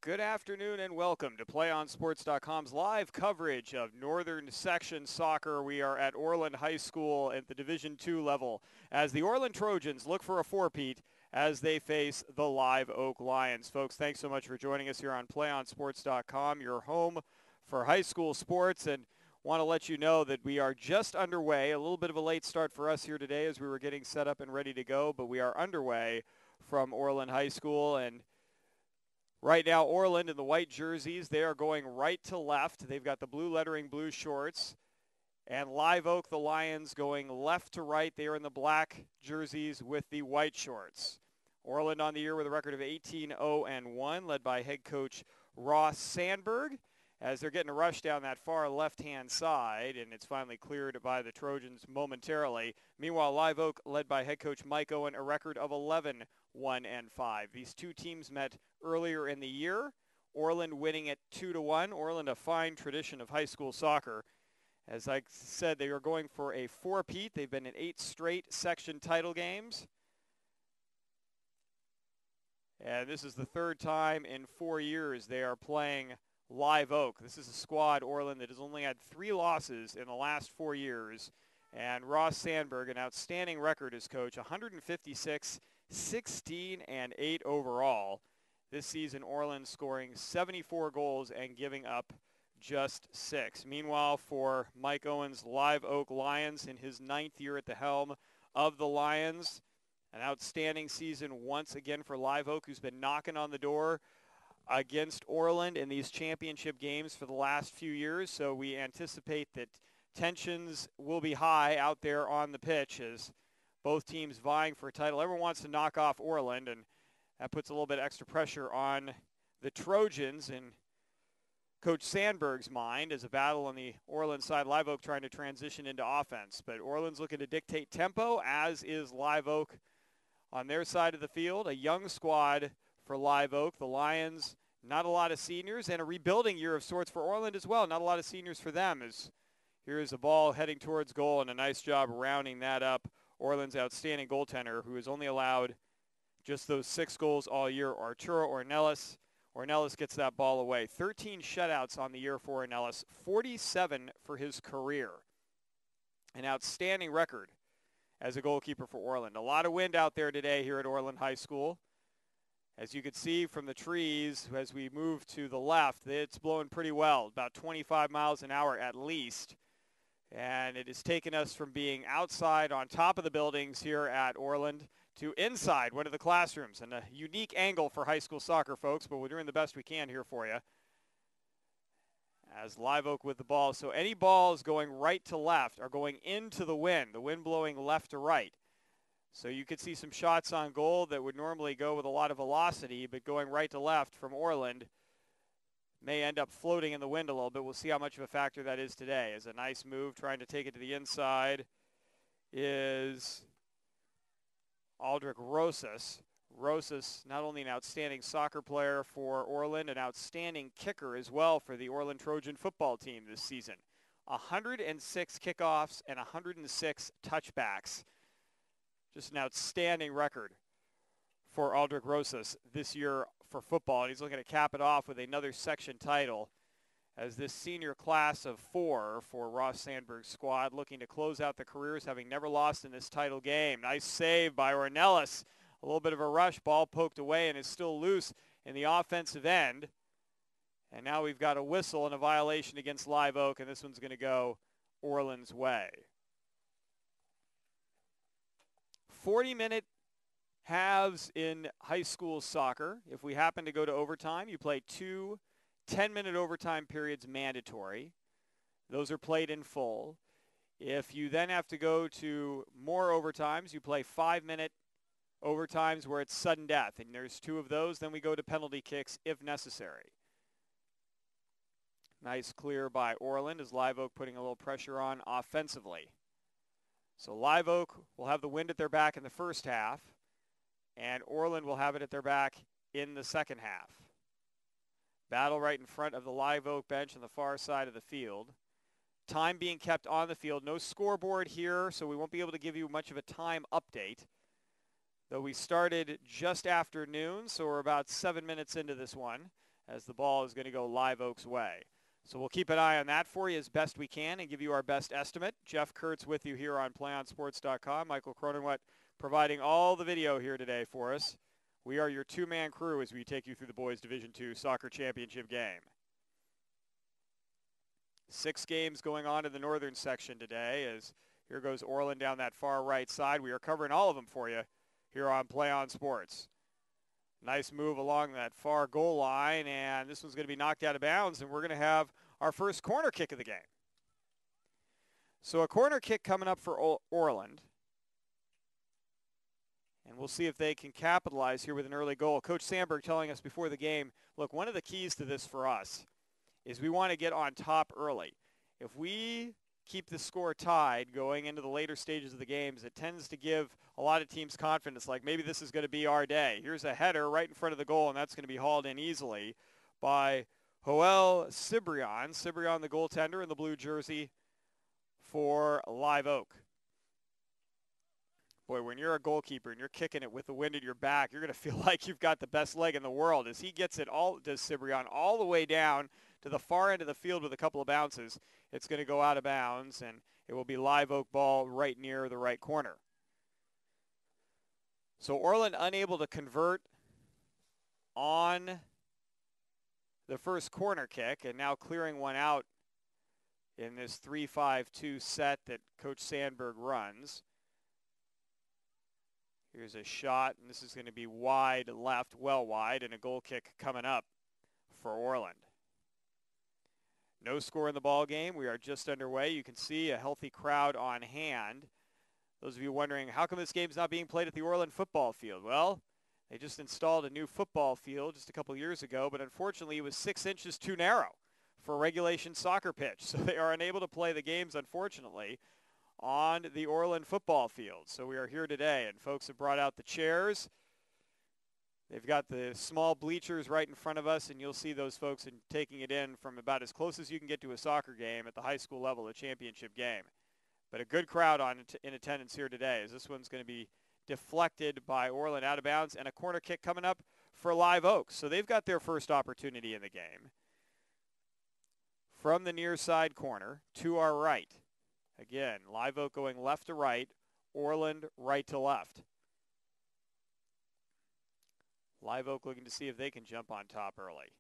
Good afternoon and welcome to PlayOnSports.com's live coverage of Northern Section Soccer. We are at Orland High School at the Division II level as the Orland Trojans look for a four-peat as they face the Live Oak Lions. Folks, thanks so much for joining us here on PlayOnSports.com, your home for high school sports, and want to let you know that we are just underway. A little bit of a late start for us here today as we were getting set up and ready to go, but we are underway from Orland High School. And right now, Orland in the white jerseys, they are going right to left. They've got the blue lettering, blue shorts. And Live Oak, the Lions, going left to right. They are in the black jerseys with the white shorts. Orland on the year with a record of 18-0-1, led by head coach Ross Sandberg, as they're getting a rush down that far left-hand side, and it's finally cleared by the Trojans momentarily. Meanwhile, Live Oak, led by head coach Mike Owen, a record of 11-1-5. These two teams met earlier in the year, Orland winning at 2-1. Orland, a fine tradition of high school soccer. As I said, they are going for a four-peat. They've been in 8 straight section title games. And this is the third time in 4 years they are playing Live Oak. This is a squad, Orland, that has only had 3 losses in the last 4 years. And Ross Sandberg, an outstanding record as coach, 156, 16, and 8 overall. This season, Orland scoring 74 goals and giving up just 6. Meanwhile, for Mike Owen's Live Oak Lions in his 9th year at the helm of the Lions, an outstanding season once again for Live Oak, who's been knocking on the door against Orland in these championship games for the last few years. So we anticipate that tensions will be high out there on the pitch as both teams vying for a title. Everyone wants to knock off Orland, and that puts a little bit extra pressure on the Trojans in Coach Sandberg's mind as a battle on the Orland side. Live Oak trying to transition into offense, but Orland's looking to dictate tempo, as is Live Oak on their side of the field. A young squad for Live Oak. The Lions, not a lot of seniors, and a rebuilding year of sorts for Orland as well. Not a lot of seniors for them, as here's the ball heading towards goal, and a nice job rounding that up. Orland's outstanding goaltender, who has only allowed just those 6 goals all year, Arturo Ornelas. Ornelas gets that ball away. 13 shutouts on the year for Ornelas, 47 for his career. An outstanding record as a goalkeeper for Orland. A lot of wind out there today here at Orland High School. As you can see from the trees, as we move to the left, it's blowing pretty well, about 25 miles an hour at least. And it has taken us from being outside on top of the buildings here at Orland to inside one of the classrooms, and a unique angle for high school soccer, folks, but we're doing the best we can here for you. As Live Oak with the ball. So any balls going right to left are going into the wind blowing left to right. So you could see some shots on goal that would normally go with a lot of velocity, but going right to left from Orland may end up floating in the wind a little bit. We'll see how much of a factor that is today. As a nice move, trying to take it to the inside, is Aldrich Rosas. Rosas, not only an outstanding soccer player for Orland, an outstanding kicker as well for the Orland Trojan football team this season. 106 kickoffs and 106 touchbacks. Just an outstanding record for Aldrich Rosas this year for football. And he's looking to cap it off with another section title as this senior class of 4 for Ross Sandberg's squad looking to close out the careers, having never lost in this title game. Nice save by Ornelas. A little bit of a rush, ball poked away and is still loose in the offensive end. And now we've got a whistle and a violation against Live Oak, and this one's going to go Orland's way. 40-minute halves in high school soccer. If we happen to go to overtime, you play 2 10-minute overtime periods mandatory. Those are played in full. If you then have to go to more overtimes, you play 5-minute overtimes where it's sudden death, and there's 2 of those. Then we go to penalty kicks if necessary. Nice clear by Orland as Live Oak putting a little pressure on offensively. So Live Oak will have the wind at their back in the first half, and Orland will have it at their back in the second half. Battle right in front of the Live Oak bench on the far side of the field. Time being kept on the field. No scoreboard here, so we won't be able to give you much of a time update. Though we started just after noon, so we're about 7 minutes into this one. as the ball is going to go Live Oak's way. So we'll keep an eye on that for you as best we can and give you our best estimate. Jeff Kurtz with you here on PlayOnSports.com. Michael Cronenwet providing all the video here today for us. We are your two-man crew as we take you through the boys Division II soccer championship game. 6 games going on in the northern section today as here goes Orland down that far right side. We are covering all of them for you here on Play On Sports. Nice move along that far goal line, and this one's going to be knocked out of bounds, and we're going to have our first corner kick of the game. So a corner kick coming up for Orland. And we'll see if they can capitalize here with an early goal. Coach Sandberg telling us before the game, look, one of the keys to this for us is we want to get on top early. If we keep the score tied going into the later stages of the games, it tends to give a lot of teams confidence, like maybe this is going to be our day. Here's a header right in front of the goal, and that's going to be hauled in easily by Joel Cibrian. Cibrian, the goaltender in the blue jersey for Live Oak. Boy, when you're a goalkeeper and you're kicking it with the wind at your back, you're going to feel like you've got the best leg in the world. As he gets it does Cibrian all the way down to the far end of the field with a couple of bounces, it's going to go out of bounds, and it will be Live Oak ball right near the right corner. So Orland unable to convert on the first corner kick, and now clearing one out in this 3-5-2 set that Coach Sandberg runs. Here's a shot, and this is going to be wide left, well wide, and a goal kick coming up for Orland. No score in the ball game. We are just underway. You can see a healthy crowd on hand. Those of you wondering, how come this game's not being played at the Orland football field? Well, they just installed a new football field just a couple years ago, but unfortunately it was 6 inches too narrow for a regulation soccer pitch. So they are unable to play the games, unfortunately, on the Orland football field. So we are here today, and folks have brought out the chairs. They've got the small bleachers right in front of us, and you'll see those folks taking it in from about as close as you can get to a soccer game at the high school level, a championship game. But a good crowd in attendance here today, as this one's going to be deflected by Orland out of bounds, and a corner kick coming up for Live Oak. So they've got their first opportunity in the game. From the near side corner to our right. Again, Live Oak going left to right, Orland right to left. Live Oak looking to see if they can jump on top early.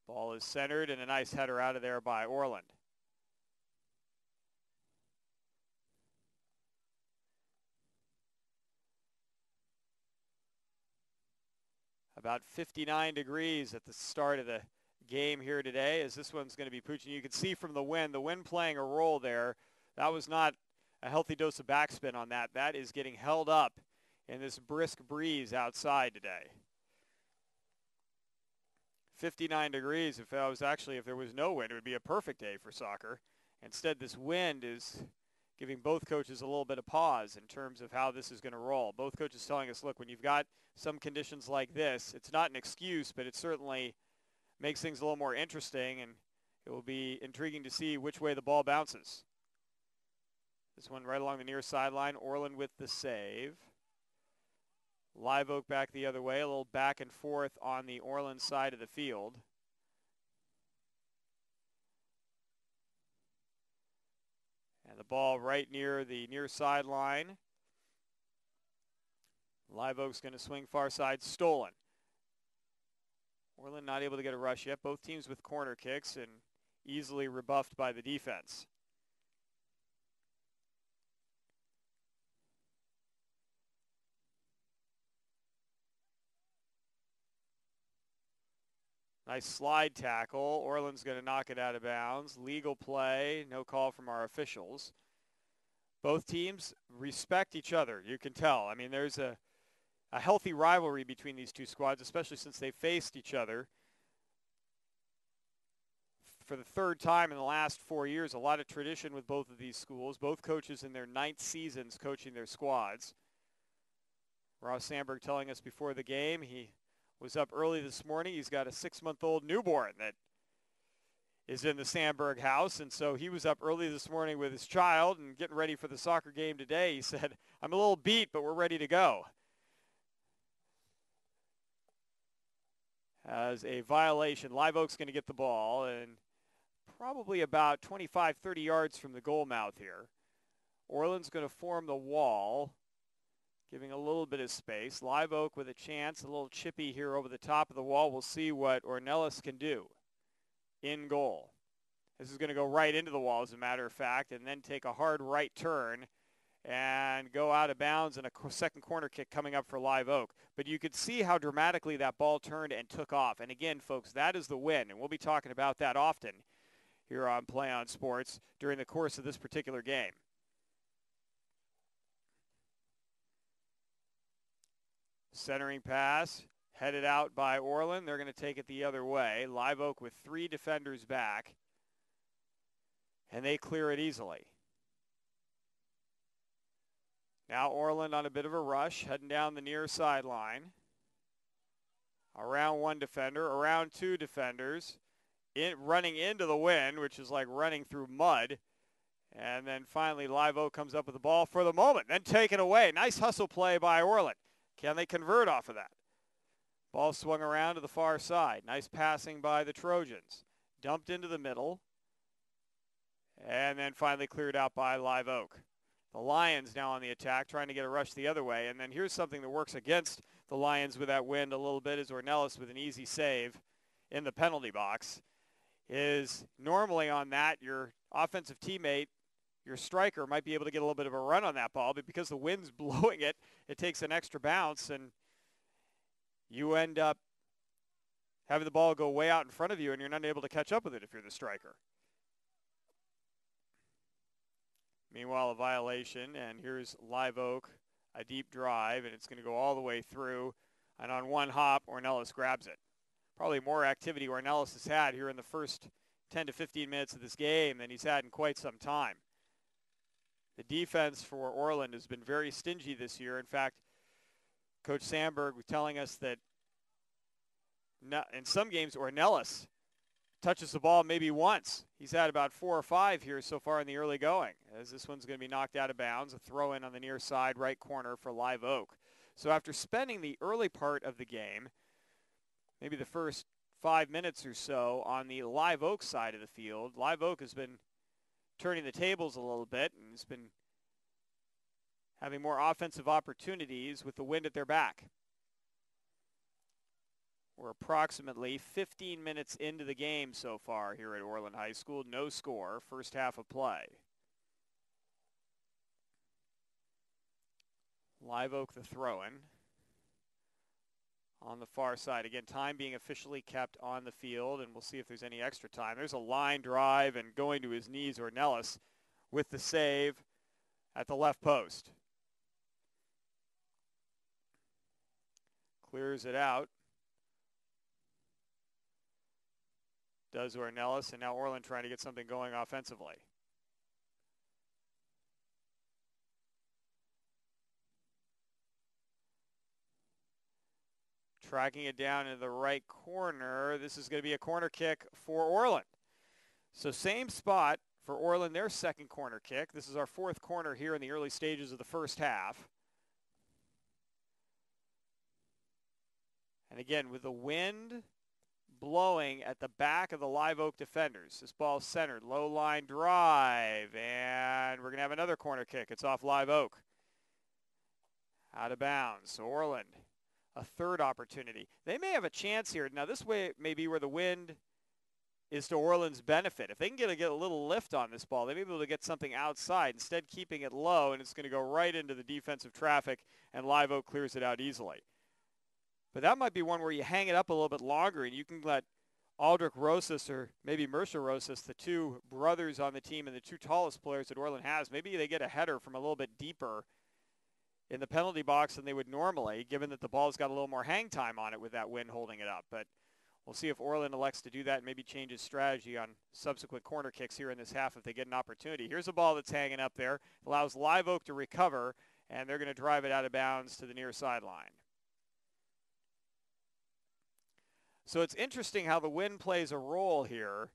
Ball is centered, and a nice header out of there by Orland. About 59 degrees at the start of the game here today, as this one's going to be pooching. You can see from the wind playing a role there. That was not a healthy dose of backspin on that. That is getting held up in this brisk breeze outside today. 59 degrees. If there was no wind, it would be a perfect day for soccer. Instead, this wind is giving both coaches a little bit of pause in terms of how this is going to roll. Both coaches telling us, look, when you've got some conditions like this, it's not an excuse, but it certainly makes things a little more interesting, and it will be intriguing to see which way the ball bounces. This one right along the near sideline, Orland with the save. Live Oak back the other way, a little back and forth on the Orland side of the field. And the ball right near the near sideline. Live Oak's going to swing far side, stolen. Orland not able to get a rush yet. Both teams with corner kicks and easily rebuffed by the defense. Nice slide tackle. Orland's going to knock it out of bounds. Legal play. No call from our officials. Both teams respect each other. You can tell. I mean, there's a healthy rivalry between these two squads, especially since they faced each other for the third time in the last 4 years. A lot of tradition with both of these schools. Both coaches in their 9th seasons coaching their squads. Ross Sandberg telling us before the game he was up early this morning. He's got a 6-month-old newborn that is in the Sandberg house, and so he was up early this morning with his child and getting ready for the soccer game today. He said, I'm a little beat, but we're ready to go. as a violation. Live Oak's going to get the ball, and probably about 25, 30 yards from the goal mouth here. Orland's going to form the wall, giving a little bit of space. Live Oak with a chance, a little chippy here over the top of the wall. We'll see what Ornelas can do in goal. This is going to go right into the wall, as a matter of fact, and then take a hard right turn and go out of bounds, and a second corner kick coming up for Live Oak. But you could see how dramatically that ball turned and took off. And again, folks, that is the win, and we'll be talking about that often here on Play on Sports during the course of this particular game. Centering pass, headed out by Orland. They're going to take it the other way. Live Oak with 3 defenders back, and they clear it easily. Now Orland on a bit of a rush, heading down the near sideline. Around 1 defender, around 2 defenders, running into the wind, which is like running through mud. And then finally Live Oak comes up with the ball for the moment, then taken away. Nice hustle play by Orland. Can they convert off of that? Ball swung around to the far side. Nice passing by the Trojans. Dumped into the middle. And then finally cleared out by Live Oak. The Lions now on the attack, trying to get a rush the other way. And then here's something that works against the Lions with that wind a little bit, is Ornelas with an easy save in the penalty box. Is normally on that, your offensive teammate, your striker, might be able to get a little bit of a run on that ball, but because the wind's blowing it, it takes an extra bounce, and you end up having the ball go way out in front of you, and you're not able to catch up with it if you're the striker. Meanwhile, a violation, and here's Live Oak, a deep drive, and it's going to go all the way through, and on one hop, Ornelas grabs it. Probably more activity Ornelas has had here in the first 10 to 15 minutes of this game than he's had in quite some time. The defense for Orland has been very stingy this year. In fact, Coach Sandberg was telling us that in some games, Ornelas touches the ball maybe once. He's had about 4 or 5 here so far in the early going, as this one's going to be knocked out of bounds. A throw in on the near side right corner for Live Oak. So after spending the early part of the game, maybe the first 5 minutes or so on the Live Oak side of the field, Live Oak has been turning the tables a little bit and has been having more offensive opportunities with the wind at their back. We're approximately 15 minutes into the game so far here at Orland High School. No score, first half of play. Live Oak the throw-in on the far side. Again, time being officially kept on the field, and we'll see if there's any extra time. There's a line drive, and going to his knees, Ornelas with the save at the left post. Clears it out. Does Ornelas, and now Orland trying to get something going offensively. Tracking it down into the right corner. This is going to be a corner kick for Orland. So same spot for Orland, their second corner kick. This is our 4th corner here in the early stages of the first half. And again, with the wind blowing at the back of the Live Oak defenders. This ball centered, low line drive, and we're going to have another corner kick. It's off Live Oak. Out of bounds. So Orland, a third opportunity. They may have a chance here. Now this way may be where the wind is to Orland's benefit. If they can get a little lift on this ball, they may be able to get something outside, instead keeping it low, and it's going to go right into the defensive traffic, and Live Oak clears it out easily. But that might be one where you hang it up a little bit longer, and you can let Aldrich Rosas or maybe Mercer Rosas, the 2 brothers on the team and the 2 tallest players that Orland has, maybe they get a header from a little bit deeper in the penalty box than they would normally, given that the ball's got a little more hang time on it with that wind holding it up. But we'll see if Orland elects to do that and maybe change his strategy on subsequent corner kicks here in this half if they get an opportunity. Here's a ball that's hanging up there. Allows Live Oak to recover, and they're going to drive it out of bounds to the near sideline. So it's interesting how the wind plays a role here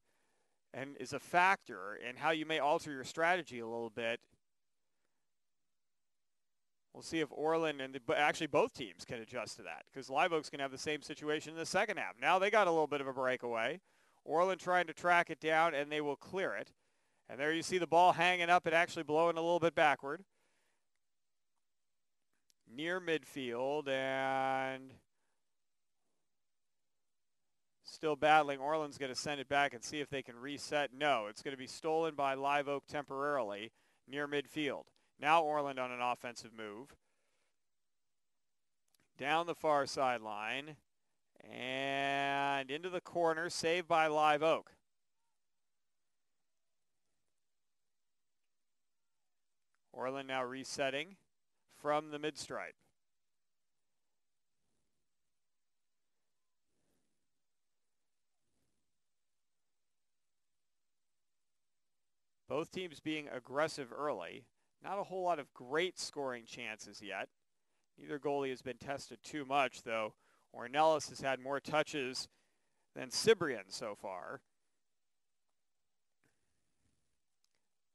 and is a factor in how you may alter your strategy a little bit. We'll see if Orland and actually both teams can adjust to that, because Live Oak's going to have the same situation in the second half. Now they got a little bit of a breakaway. Orland trying to track it down, and they will clear it. And there you see the ball hanging up and actually blowing a little bit backward. Near midfield, and still battling. Orland's going to send it back and see if they can reset. No, it's going to be stolen by Live Oak temporarily near midfield. Now Orland on an offensive move. Down the far sideline and into the corner, saved by Live Oak. Orland now resetting from the mid-stripe. Both teams being aggressive early. Not a whole lot of great scoring chances yet. Neither goalie has been tested too much, though. Ornelas has had more touches than Cibrian so far.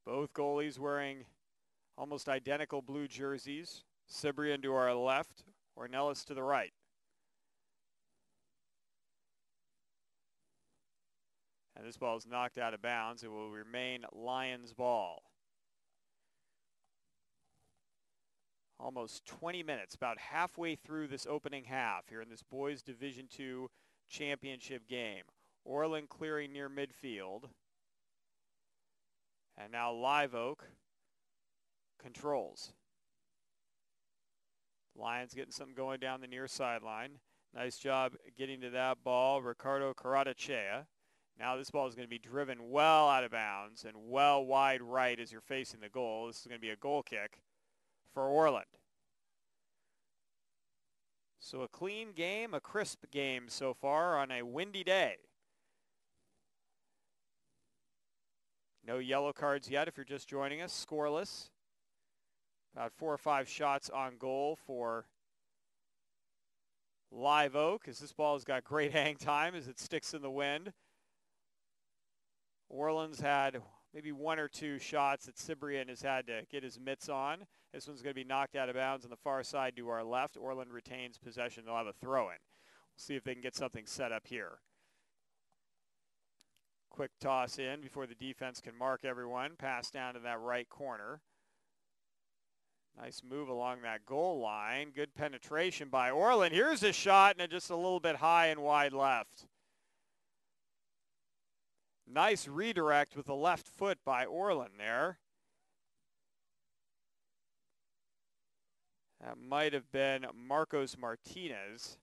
Both goalies wearing almost identical blue jerseys. Cibrian to our left, Ornelas to the right. And this ball is knocked out of bounds. It will remain Lions ball. Almost 20 minutes, about halfway through this opening half here in this boys Division II championship game. Orland clearing near midfield. And now Live Oak controls. Lions getting something going down the near sideline. Nice job getting to that ball, Ricardo Caratachea. Now this ball is going to be driven well out of bounds and well wide right as you're facing the goal. This is going to be a goal kick for Orland. So a clean game, a crisp game so far on a windy day. No yellow cards yet if you're just joining us, scoreless. About 4 or 5 shots on goal for Live Oak, as this ball has got great hang time as it sticks in the wind. Orland's had maybe 1 or 2 shots that Cibrian has had to get his mitts on. This one's going to be knocked out of bounds on the far side to our left. Orland retains possession. They'll have a throw-in. We'll see if they can get something set up here. Quick toss in before the defense can mark everyone. Pass down to that right corner. Nice move along that goal line. Good penetration by Orland. Here's a shot, and just a little bit high and wide left. Nice redirect with the left foot by Orland there. That might have been Marcos Martinez,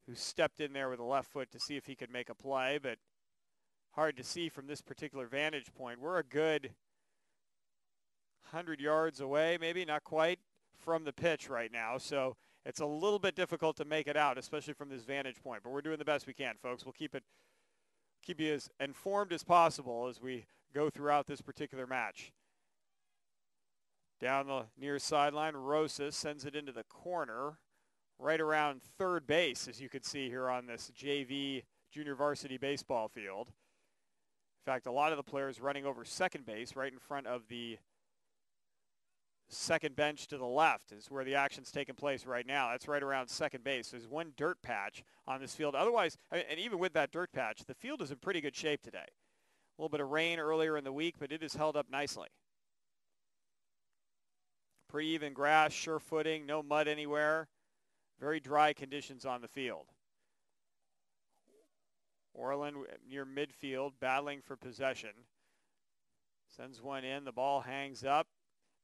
who stepped in there with the left foot to see if he could make a play, but hard to see from this particular vantage point. We're a good 100 yards away, maybe, not quite, from the pitch right now, so it's a little bit difficult to make it out, especially from this vantage point, but we're doing the best we can, folks. We'll keep you as informed as possible as we go throughout this particular match. Down the near sideline, Rosas sends it into the corner, right around third base, as you can see here on this JV junior varsity baseball field. In fact, a lot of the players running over second base right in front of the second bench to the left is where the action's taking place right now. That's right around second base. There's one dirt patch on this field. Otherwise, and even with that dirt patch, the field is in pretty good shape today. A little bit of rain earlier in the week, but it is held up nicely. Pretty even grass, sure footing, no mud anywhere. Very dry conditions on the field. Orland near midfield, battling for possession. Sends one in, the ball hangs up.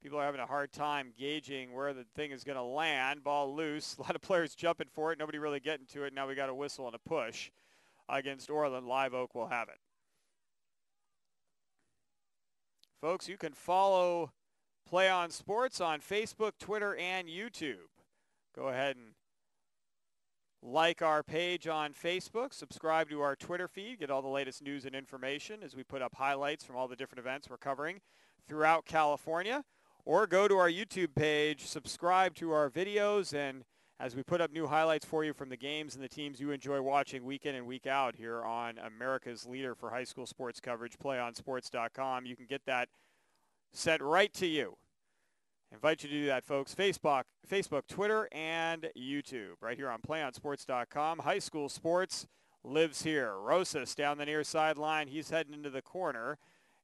People are having a hard time gauging where the thing is going to land. Ball loose. A lot of players jumping for it. Nobody really getting to it. Now we got a whistle and a push against Orland. Live Oak will have it. Folks, you can follow Play On Sports on Facebook, Twitter, and YouTube. Go ahead and like our page on Facebook. Subscribe to our Twitter feed. Get all the latest news and information as we put up highlights from all the different events we're covering throughout California. Or go to our YouTube page, subscribe to our videos, and as we put up new highlights for you from the games and the teams you enjoy watching week in and week out here on America's leader for high school sports coverage, playonsports.com. You can get that sent right to you. I invite you to do that, folks. Facebook, Twitter, and YouTube. Right here on PlayOnSports.com. High school sports lives here. Rosas down the near sideline. He's heading into the corner,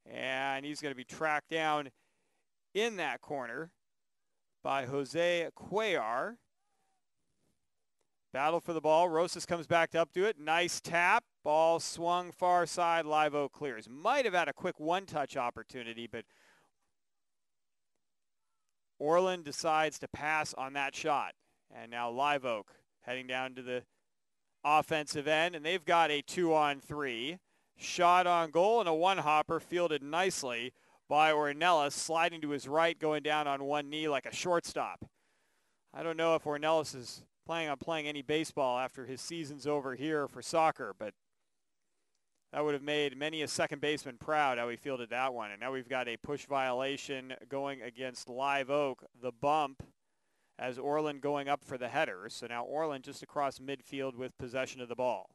and he's going to be tracked down in that corner by Jose Cuellar. Battle for the ball. Rosas comes back up to it. Nice tap. Ball swung far side. Live Oak clears. Might have had a quick one-touch opportunity, but Orland decides to pass on that shot. And now Live Oak heading down to the offensive end, and they've got a 2-on-3. Shot on goal and a one-hopper fielded nicely by Ornelas, sliding to his right, going down on one knee like a shortstop. I don't know if Ornelas is planning on playing any baseball after his season's over here for soccer, but that would have made many a second baseman proud how he fielded that one. And now we've got a push violation going against Live Oak, the bump, as Orland going up for the header. So now Orland just across midfield with possession of the ball.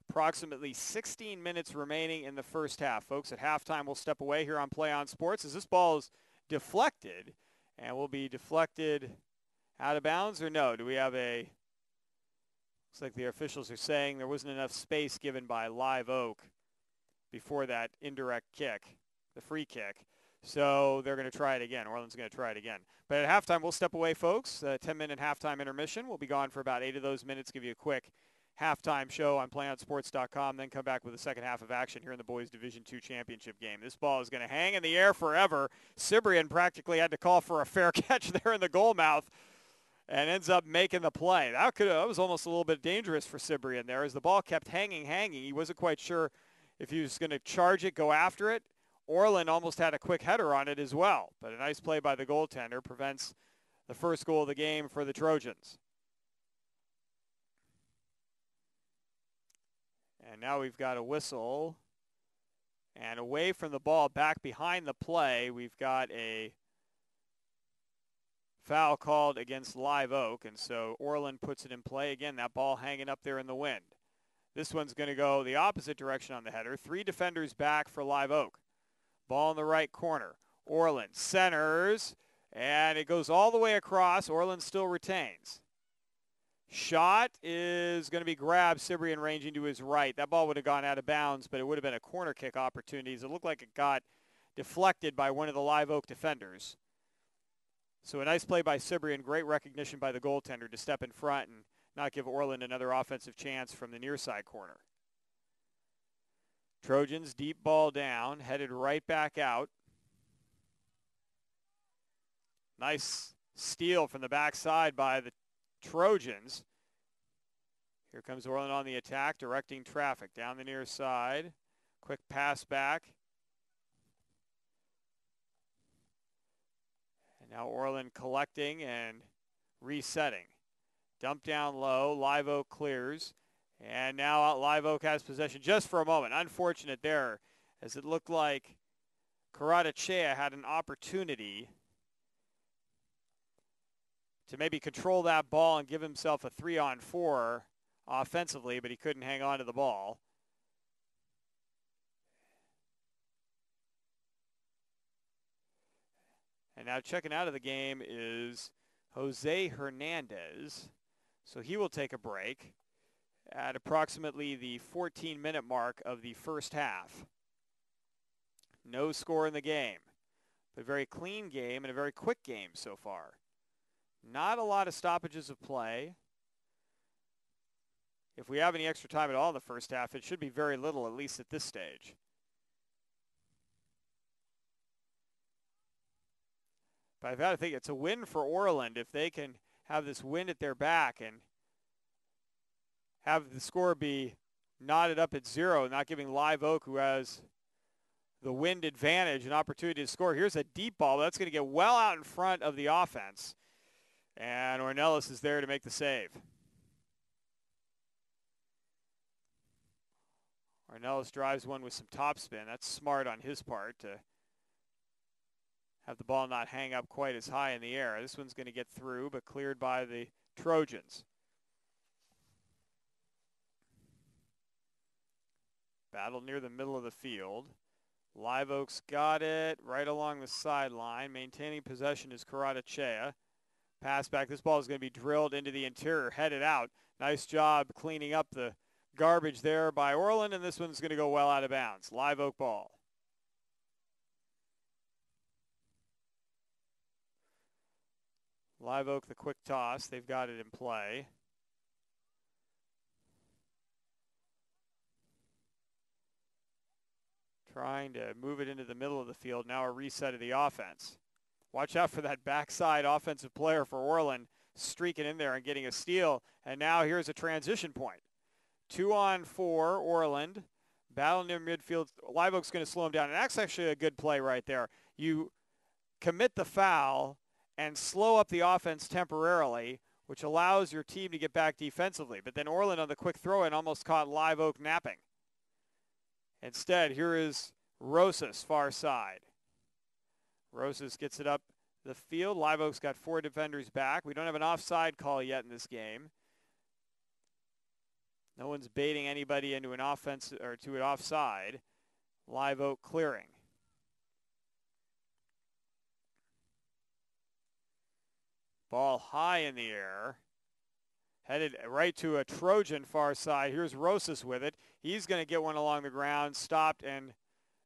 Approximately 16 minutes remaining in the first half. Folks, at halftime, we'll step away here on Play On Sports as this ball is deflected, and will be deflected out of bounds or no? Do we have a, looks like the officials are saying there wasn't enough space given by Live Oak before that indirect kick, the free kick. So they're going to try it again. Orland's going to try it again. But at halftime, we'll step away, folks. 10-minute halftime intermission. We'll be gone for about 8 of those minutes, give you a quick halftime show on PlayOnSports.com, then come back with the second half of action here in the boys Division II championship game. This ball is going to hang in the air forever. Cibrian practically had to call for a fair catch there in the goal mouth and ends up making the play. That was almost a little bit dangerous for Cibrian there as the ball kept hanging. He wasn't quite sure if he was going to charge it, go after it. Orland almost had a quick header on it as well, but a nice play by the goaltender prevents the first goal of the game for the Trojans. And now we've got a whistle. And away from the ball, back behind the play, we've got a foul called against Live Oak. And so Orland puts it in play. Again, that ball hanging up there in the wind. This one's going to go the opposite direction on the header. 3 defenders back for Live Oak. Ball in the right corner. Orland centers, and it goes all the way across. Orland still retains. Shot is going to be grabbed. Cibrian ranging to his right. That ball would have gone out of bounds, but it would have been a corner kick opportunity. It looked like it got deflected by one of the Live Oak defenders. So a nice play by Cibrian. Great recognition by the goaltender to step in front and not give Orland another offensive chance from the near side corner. Trojans deep ball down, headed right back out. Nice steal from the backside by the Trojans. Here comes Orland on the attack, directing traffic down the near side. Quick pass back. And now Orland collecting and resetting. Dump down low. Live Oak clears. And now Live Oak has possession just for a moment. Unfortunate there, as it looked like Karatachea had an opportunity to maybe control that ball and give himself a 3-on-4 offensively, but he couldn't hang on to the ball. And now checking out of the game is Jose Hernandez. So he will take a break at approximately the 14-minute mark of the first half. No score in the game, but a very clean game and a very quick game so far. Not a lot of stoppages of play. If we have any extra time at all in the first half, it should be very little, at least at this stage. But I've got to think it's a win for Orland if they can have this win at their back and have the score be knotted up at 0, not giving Live Oak, who has the wind advantage, an opportunity to score. Here's a deep ball. That's going to get well out in front of the offense. And Ornelas is there to make the save. Ornelas drives one with some topspin. That's smart on his part to have the ball not hang up quite as high in the air. This one's going to get through, but cleared by the Trojans. Battle near the middle of the field. Live Oak's got it right along the sideline. Maintaining possession is Karatachea. Pass back. This ball is going to be drilled into the interior, headed out. Nice job cleaning up the garbage there by Orland, and this one's going to go well out of bounds. Live Oak ball. Live Oak, the quick toss. They've got it in play. Trying to move it into the middle of the field. Now a reset of the offense. Watch out for that backside offensive player for Orland streaking in there and getting a steal. And now here's a transition point. 2-on-4, Orland. Battle near midfield. Live Oak's going to slow him down. And that's actually a good play right there. You commit the foul and slow up the offense temporarily, which allows your team to get back defensively. But then Orland on the quick throw-in almost caught Live Oak napping. Instead, here is Rosas, far side. Rosas gets it up the field. Live Oak's got 4 defenders back. We don't have an offside call yet in this game. No one's baiting anybody into an offense or to an offside. Live Oak clearing. Ball high in the air. Headed right to a Trojan far side. Here's Rosas with it. He's going to get one along the ground, stopped and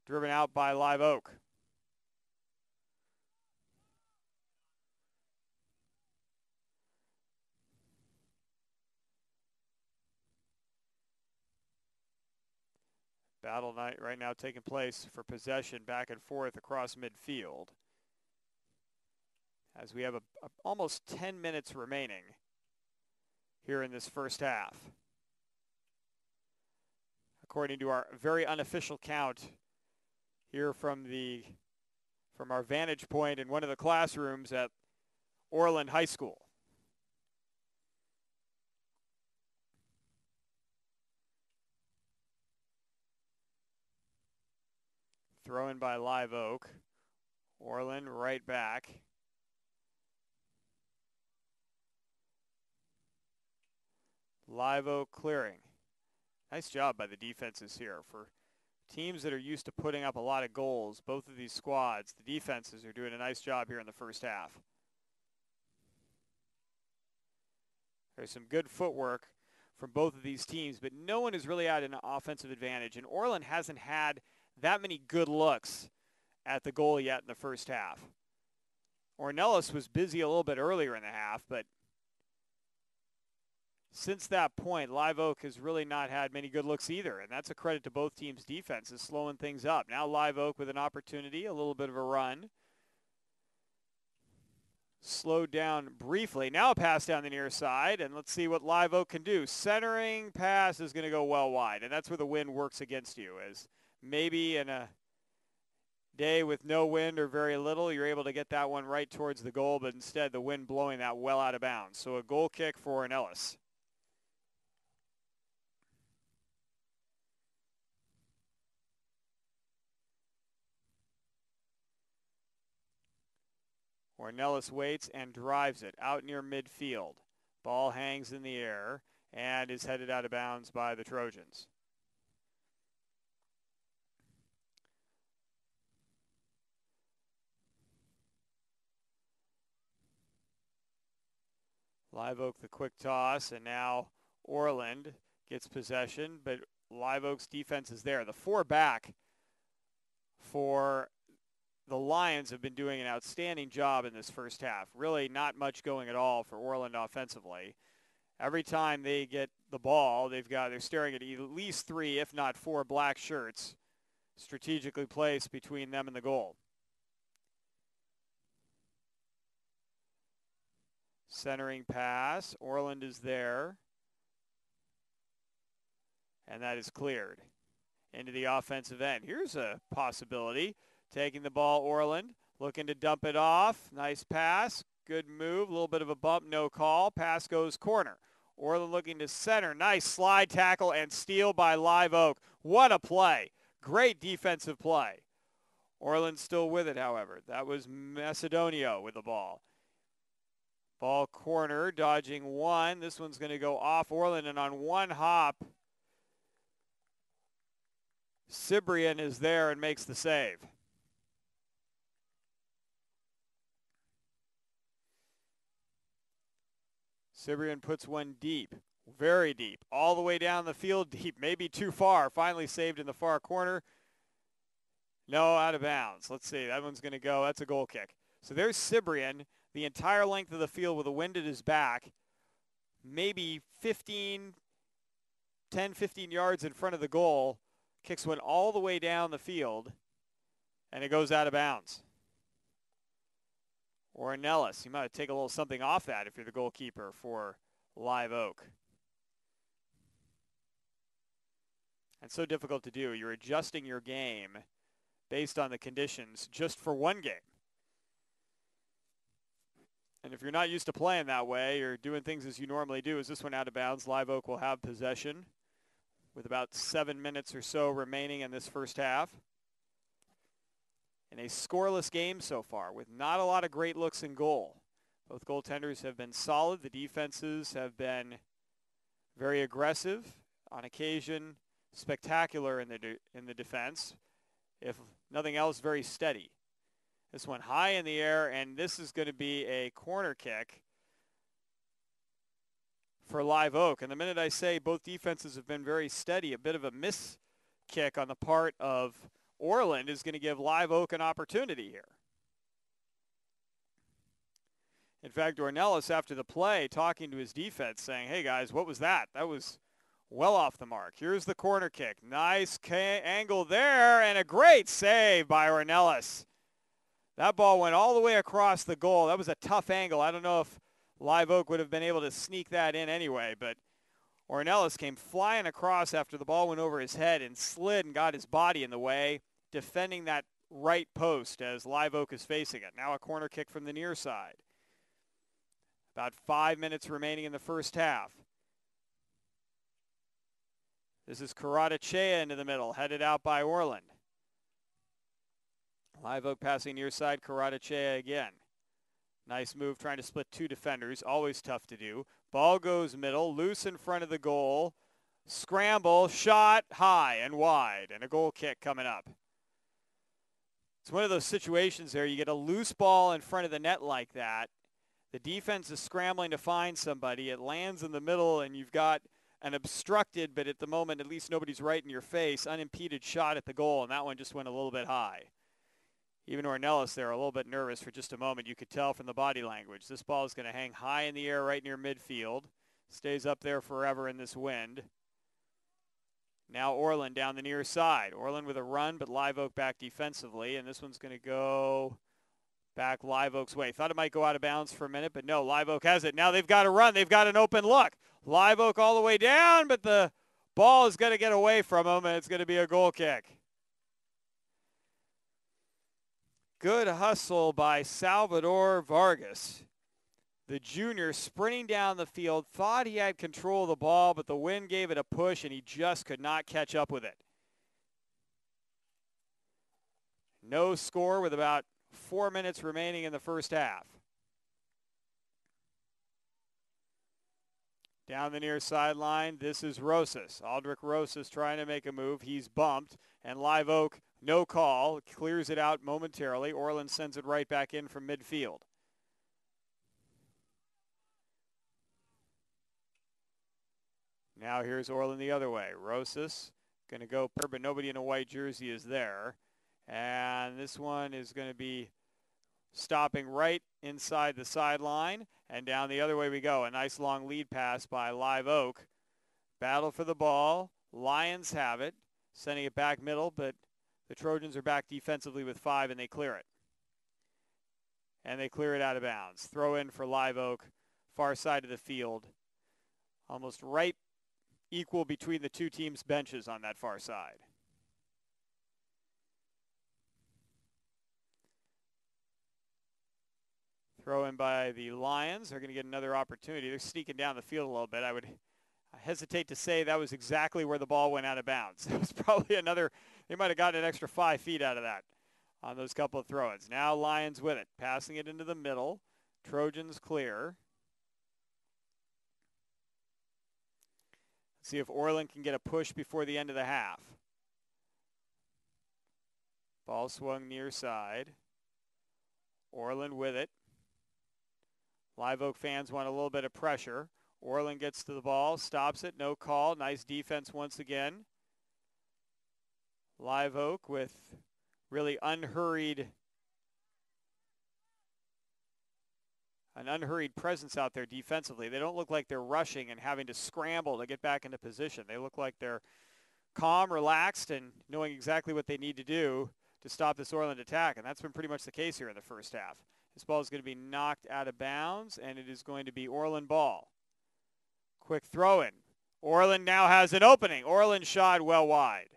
driven out by Live Oak. Battle night right now taking place for possession back and forth across midfield. As we have almost 10 minutes remaining here in this first half. According to our very unofficial count here from our vantage point in one of the classrooms at Orland High School. Throw in by Live Oak. Orland right back. Live Oak clearing. Nice job by the defenses here. For teams that are used to putting up a lot of goals, both of these squads, the defenses are doing a nice job here in the first half. There's some good footwork from both of these teams, but no one has really had an offensive advantage, and Orland hasn't had that many good looks at the goal yet in the first half. Ornelas was busy a little bit earlier in the half, but since that point, Live Oak has really not had many good looks either, and that's a credit to both teams' defenses slowing things up. Now Live Oak with an opportunity, a little bit of a run. Slowed down briefly. Now a pass down the near side, and let's see what Live Oak can do. Centering pass is going to go well wide, and that's where the wind works against you. As maybe in a day with no wind or very little, you're able to get that one right towards the goal, but instead the wind blowing that well out of bounds. So a goal kick for Ornelas. Ornelas waits and drives it out near midfield. Ball hangs in the air and is headed out of bounds by the Trojans. Live Oak the quick toss, and now Orland gets possession, but Live Oak's defense is there. The 4 back for the Lions have been doing an outstanding job in this first half. Really not much going at all for Orland offensively. Every time they get the ball, they're staring at least 3, if not 4 black shirts strategically placed between them and the goal. Centering pass. Orland is there. And that is cleared into the offensive end. Here's a possibility. Taking the ball, Orland, looking to dump it off. Nice pass. Good move. A little bit of a bump, no call. Pass goes corner. Orland looking to center. Nice slide tackle and steal by Live Oak. What a play. Great defensive play. Orland still with it, however. That was Macedonio with the ball. Ball corner, dodging one. This one's going to go off Orland, and on one hop, Cibrian is there and makes the save. Cibrian puts one deep, very deep, all the way down the field deep, maybe too far. Finally saved in the far corner. No, out of bounds. Let's see. That one's going to go. That's a goal kick. So there's Cibrian, the entire length of the field with the wind at his back, maybe 10, 15 yards in front of the goal, kicks one all the way down the field, and it goes out of bounds. Orland, you might take a little something off that if you're the goalkeeper for Live Oak. And so difficult to do. You're adjusting your game based on the conditions just for one game. And if you're not used to playing that way or doing things as you normally do, is this one out of bounds? Live Oak will have possession with about 7 minutes or so remaining in this first half. In a scoreless game so far with not a lot of great looks in goal. Both goaltenders have been solid. The defenses have been very aggressive, on occasion spectacular in the defense. If nothing else, very steady. This one high in the air, and this is going to be a corner kick for Live Oak. And the minute I say both defenses have been very steady, a bit of a miss kick on the part of Orland is going to give Live Oak an opportunity here. In fact, Ornelas, after the play, talking to his defense, saying, hey, guys, what was that? That was well off the mark. Here's the corner kick. Nice angle there, and a great save by Ornelas. That ball went all the way across the goal. That was a tough angle. I don't know if Live Oak would have been able to sneak that in anyway, but Ornelas came flying across after the ball went over his head and slid and got his body in the way, defending that right post as Live Oak is facing it. Now a corner kick from the near side. About 5 minutes remaining in the first half. This is Karatachea into the middle, headed out by Orland. Live Oak passing near side, Karatachea again. Nice move trying to split two defenders, always tough to do. Ball goes middle, loose in front of the goal. Scramble, shot, high and wide, and a goal kick coming up. It's one of those situations there, you get a loose ball in front of the net like that. The defense is scrambling to find somebody. It lands in the middle, and you've got an obstructed, but at the moment at least nobody's right in your face, unimpeded shot at the goal, and that one just went a little bit high. Even Ornelas there a little bit nervous for just a moment. You could tell from the body language. This ball is going to hang high in the air right near midfield. Stays up there forever in this wind. Now Orland down the near side. Orland with a run, but Live Oak back defensively, and this one's going to go back Live Oak's way. Thought it might go out of bounds for a minute, but no, Live Oak has it. Now they've got to run. They've got an open look. Live Oak all the way down, but the ball is going to get away from them, and it's going to be a goal kick. Good hustle by Salvador Vargas. The junior sprinting down the field, thought he had control of the ball, but the wind gave it a push, and he just could not catch up with it. No score with about 4 minutes remaining in the first half. Down the near sideline, this is Rosas. Aldrich Rosas trying to make a move. He's bumped, and Live Oak, no call, clears it out momentarily. Orland sends it right back in from midfield. Now here's Orland the other way. Rosas going to go, but nobody in a white jersey is there. And this one is going to be stopping right inside the sideline, and down the other way we go. A nice long lead pass by Live Oak. Battle for the ball. Lions have it, sending it back middle, but the Trojans are back defensively with 5, and they clear it. And they clear it out of bounds. Throw in for Live Oak, far side of the field. Almost right equal between the two teams' benches on that far side. Throw in by the Lions. They're going to get another opportunity. They're sneaking down the field a little bit. I hesitate to say that was exactly where the ball went out of bounds. It was probably they might have gotten an extra 5 feet out of that on those couple of throw-ins. Now Lions with it, passing it into the middle. Trojans clear. See if Orland can get a push before the end of the half. Ball swung near side. Orland with it. Live Oak fans want a little bit of pressure. Orland gets to the ball, stops it, no call. Nice defense once again. Live Oak with really an unhurried presence out there defensively. They don't look like they're rushing and having to scramble to get back into position. They look like they're calm, relaxed, and knowing exactly what they need to do to stop this Orland attack, and that's been pretty much the case here in the first half. This ball is going to be knocked out of bounds, and it is going to be Orland ball. Quick throw in. Orland now has an opening. Orland shot well wide.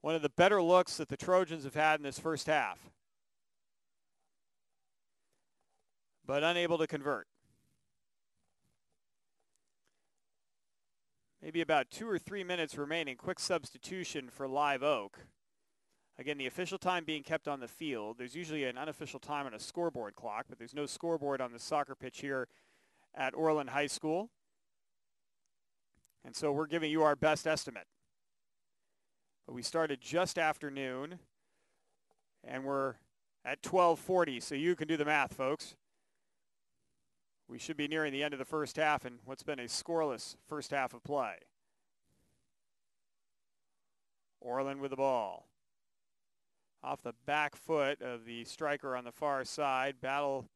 One of the better looks that the Trojans have had in this first half, but unable to convert. Maybe about 2 or 3 minutes remaining. Quick substitution for Live Oak. Again, the official time being kept on the field. There's usually an unofficial time on a scoreboard clock, but there's no scoreboard on the soccer pitch here at Orland High School. And so we're giving you our best estimate. But we started just after noon, and we're at 12:40, so you can do the math, folks. We should be nearing the end of the first half in what's been a scoreless first half of play. Orland with the ball. Off the back foot of the striker on the far side. Battle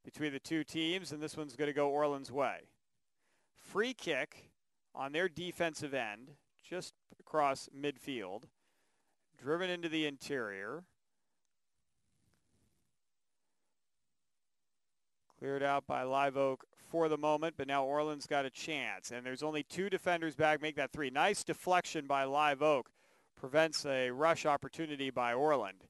between the two teams, and this one's going to go Orland's way. Free kick on their defensive end, just across midfield. Driven into the interior. Cleared out by Live Oak for the moment, but now Orland's got a chance. And there's only 2 defenders back, make that 3. Nice deflection by Live Oak. Prevents a rush opportunity by Orland.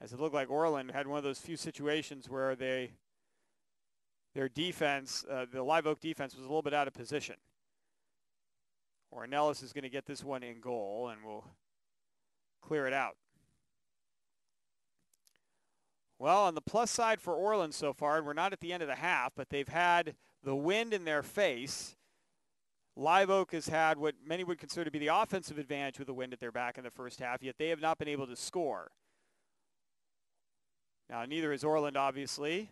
As it looked like Orland had one of those few situations where their defense, the Live Oak defense, was a little bit out of position. Ornelas is going to get this one in goal, and will clear it out. Well, on the plus side for Orland so far, and we're not at the end of the half, but they've had the wind in their face. Live Oak has had what many would consider to be the offensive advantage with the wind at their back in the first half, yet they have not been able to score. Now, neither is Orland, obviously,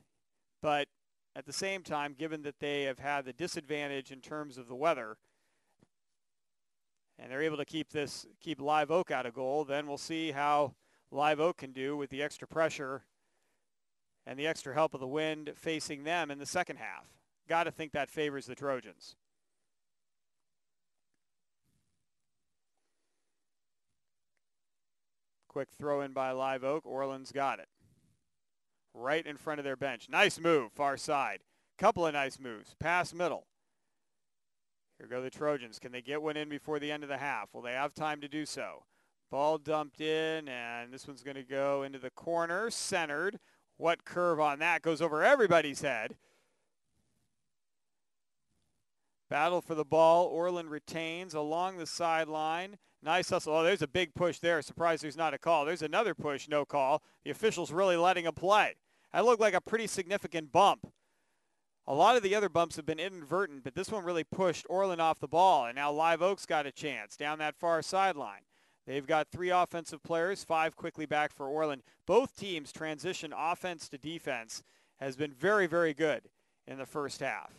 but at the same time, given that they have had the disadvantage in terms of the weather, and they're able to keep Live Oak out of goal, then we'll see how Live Oak can do with the extra pressure and the extra help of the wind facing them in the second half. Got to think that favors the Trojans. Quick throw in by Live Oak. Orland's got it. Right in front of their bench. Nice move, far side. Couple of nice moves. Pass middle. Here go the Trojans. Can they get one in before the end of the half? Will they have time to do so? Ball dumped in, and this one's going to go into the corner. Centered. What curve on that? Goes over everybody's head. Battle for the ball. Orland retains along the sideline. Nice hustle. Oh, there's a big push there. Surprised there's not a call. There's another push, no call. The officials really letting him play. That looked like a pretty significant bump. A lot of the other bumps have been inadvertent, but this one really pushed Orland off the ball, and now Live Oak's got a chance down that far sideline. They've got 3 offensive players, 5 quickly back for Orland. Both teams' transition offense to defense has been very, very good in the first half.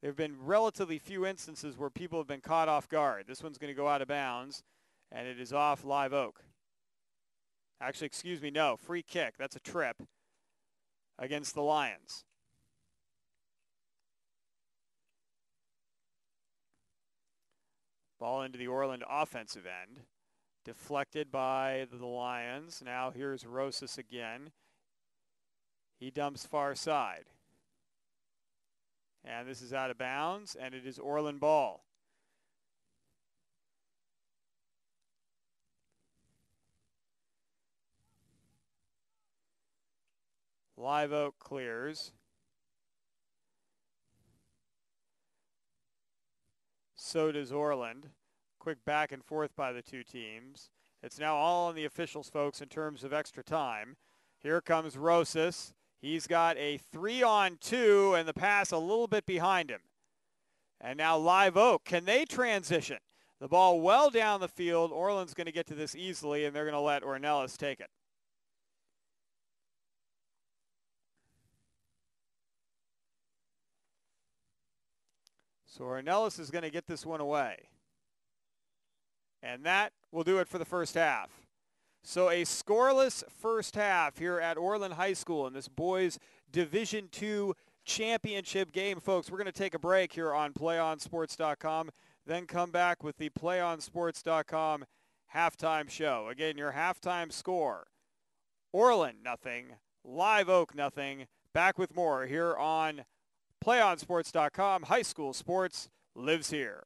There have been relatively few instances where people have been caught off guard. This one's going to go out of bounds, and it is off Live Oak. Actually, excuse me, no, free kick. That's a trip against the Lions. Ball into the Orland offensive end. Deflected by the Lions. Now here's Rosas again. He dumps far side. And this is out of bounds, and it is Orland ball. Live Oak clears. So does Orland. Quick back and forth by the two teams. It's now all on the officials, folks, in terms of extra time. Here comes Rosas. He's got a 3-on-2 and the pass a little bit behind him. And now Live Oak. Can they transition? The ball well down the field. Orland's going to get to this easily, and they're going to let Ornelas take it. So Ornelas is going to get this one away. And that will do it for the first half. So a scoreless first half here at Orland High School in this boys Division II championship game. Folks, we're going to take a break here on PlayOnSports.com, then come back with the PlayOnSports.com halftime show. Again, your halftime score, Orland nothing, Live Oak nothing. Back with more here on PlayOnSports.com. High school sports lives here.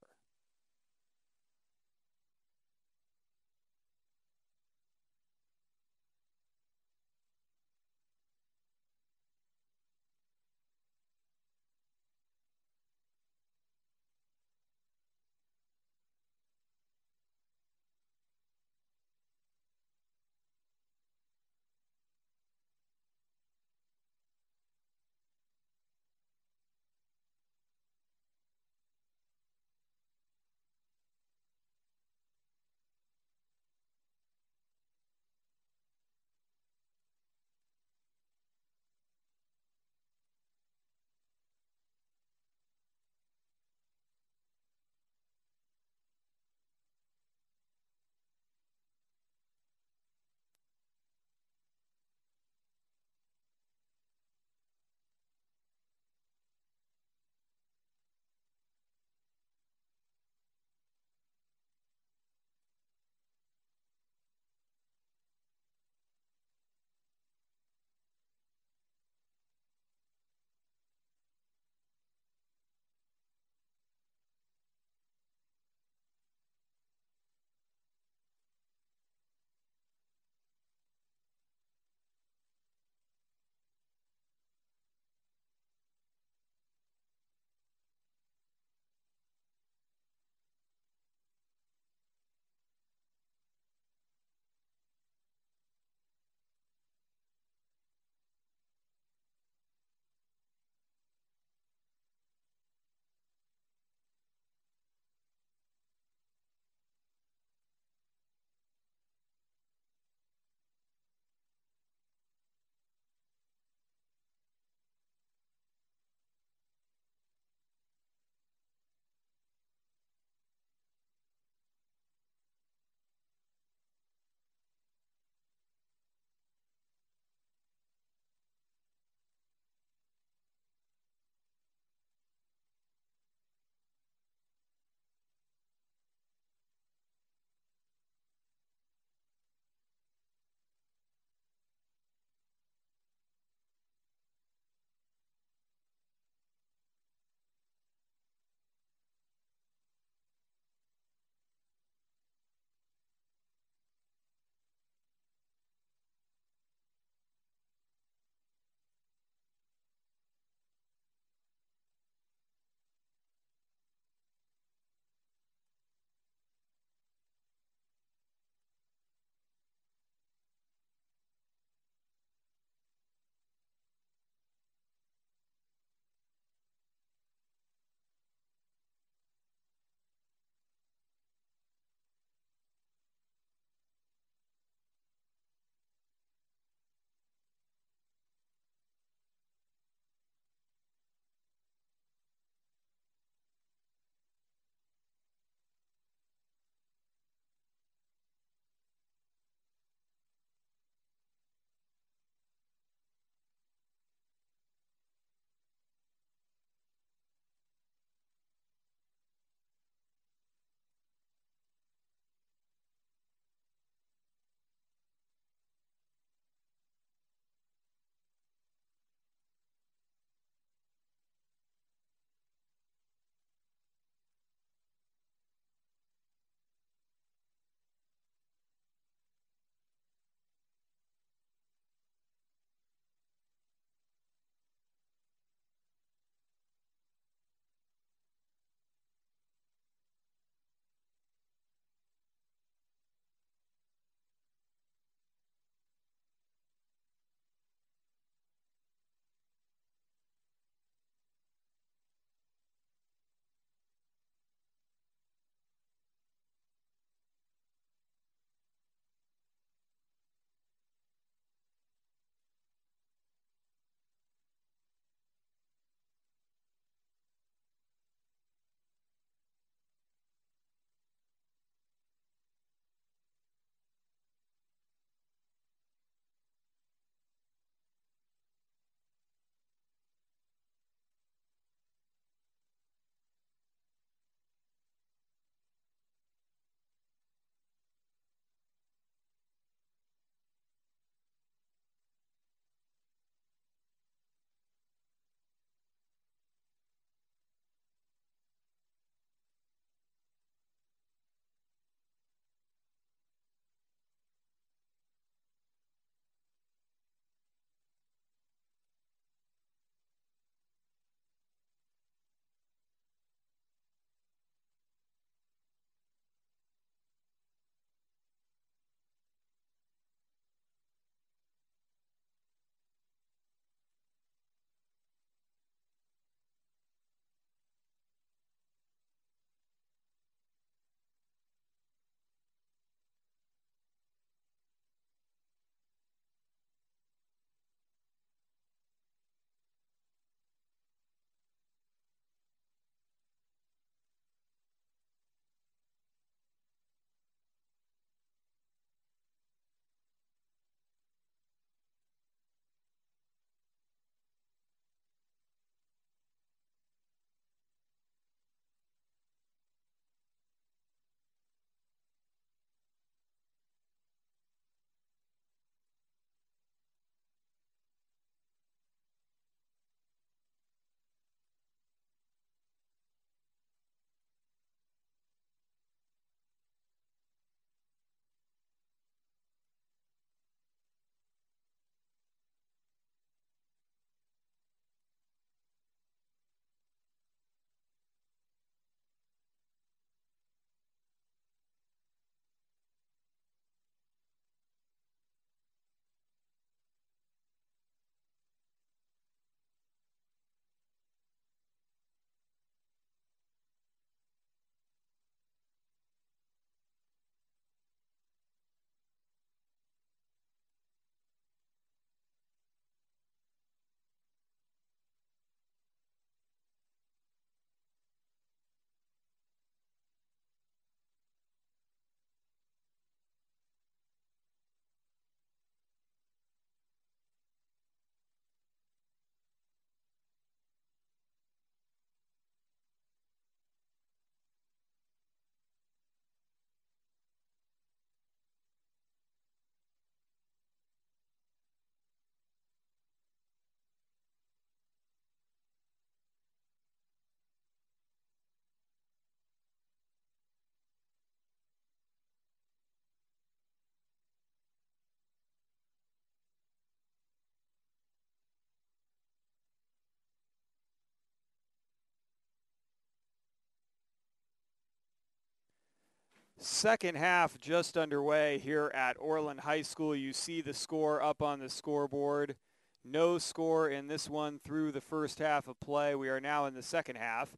Second half just underway here at Orland High School. You see the score up on the scoreboard. No score in this one through the first half of play. We are now in the second half.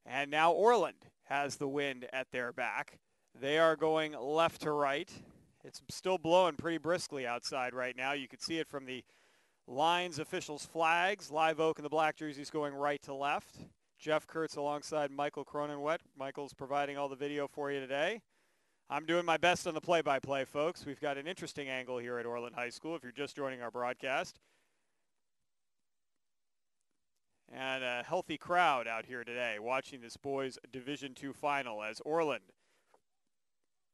And now Orland has the wind at their back. They are going left to right. It's still blowing pretty briskly outside right now. You can see it from the lines, officials' flags. Live Oak in the black jerseys going right to left. Jeff Kurtz alongside Michael Cronenwet. Michael's providing all the video for you today. I'm doing my best on the play-by-play, folks. We've got an interesting angle here at Orland High School if you're just joining our broadcast. And a healthy crowd out here today watching this boys Division II final as Orland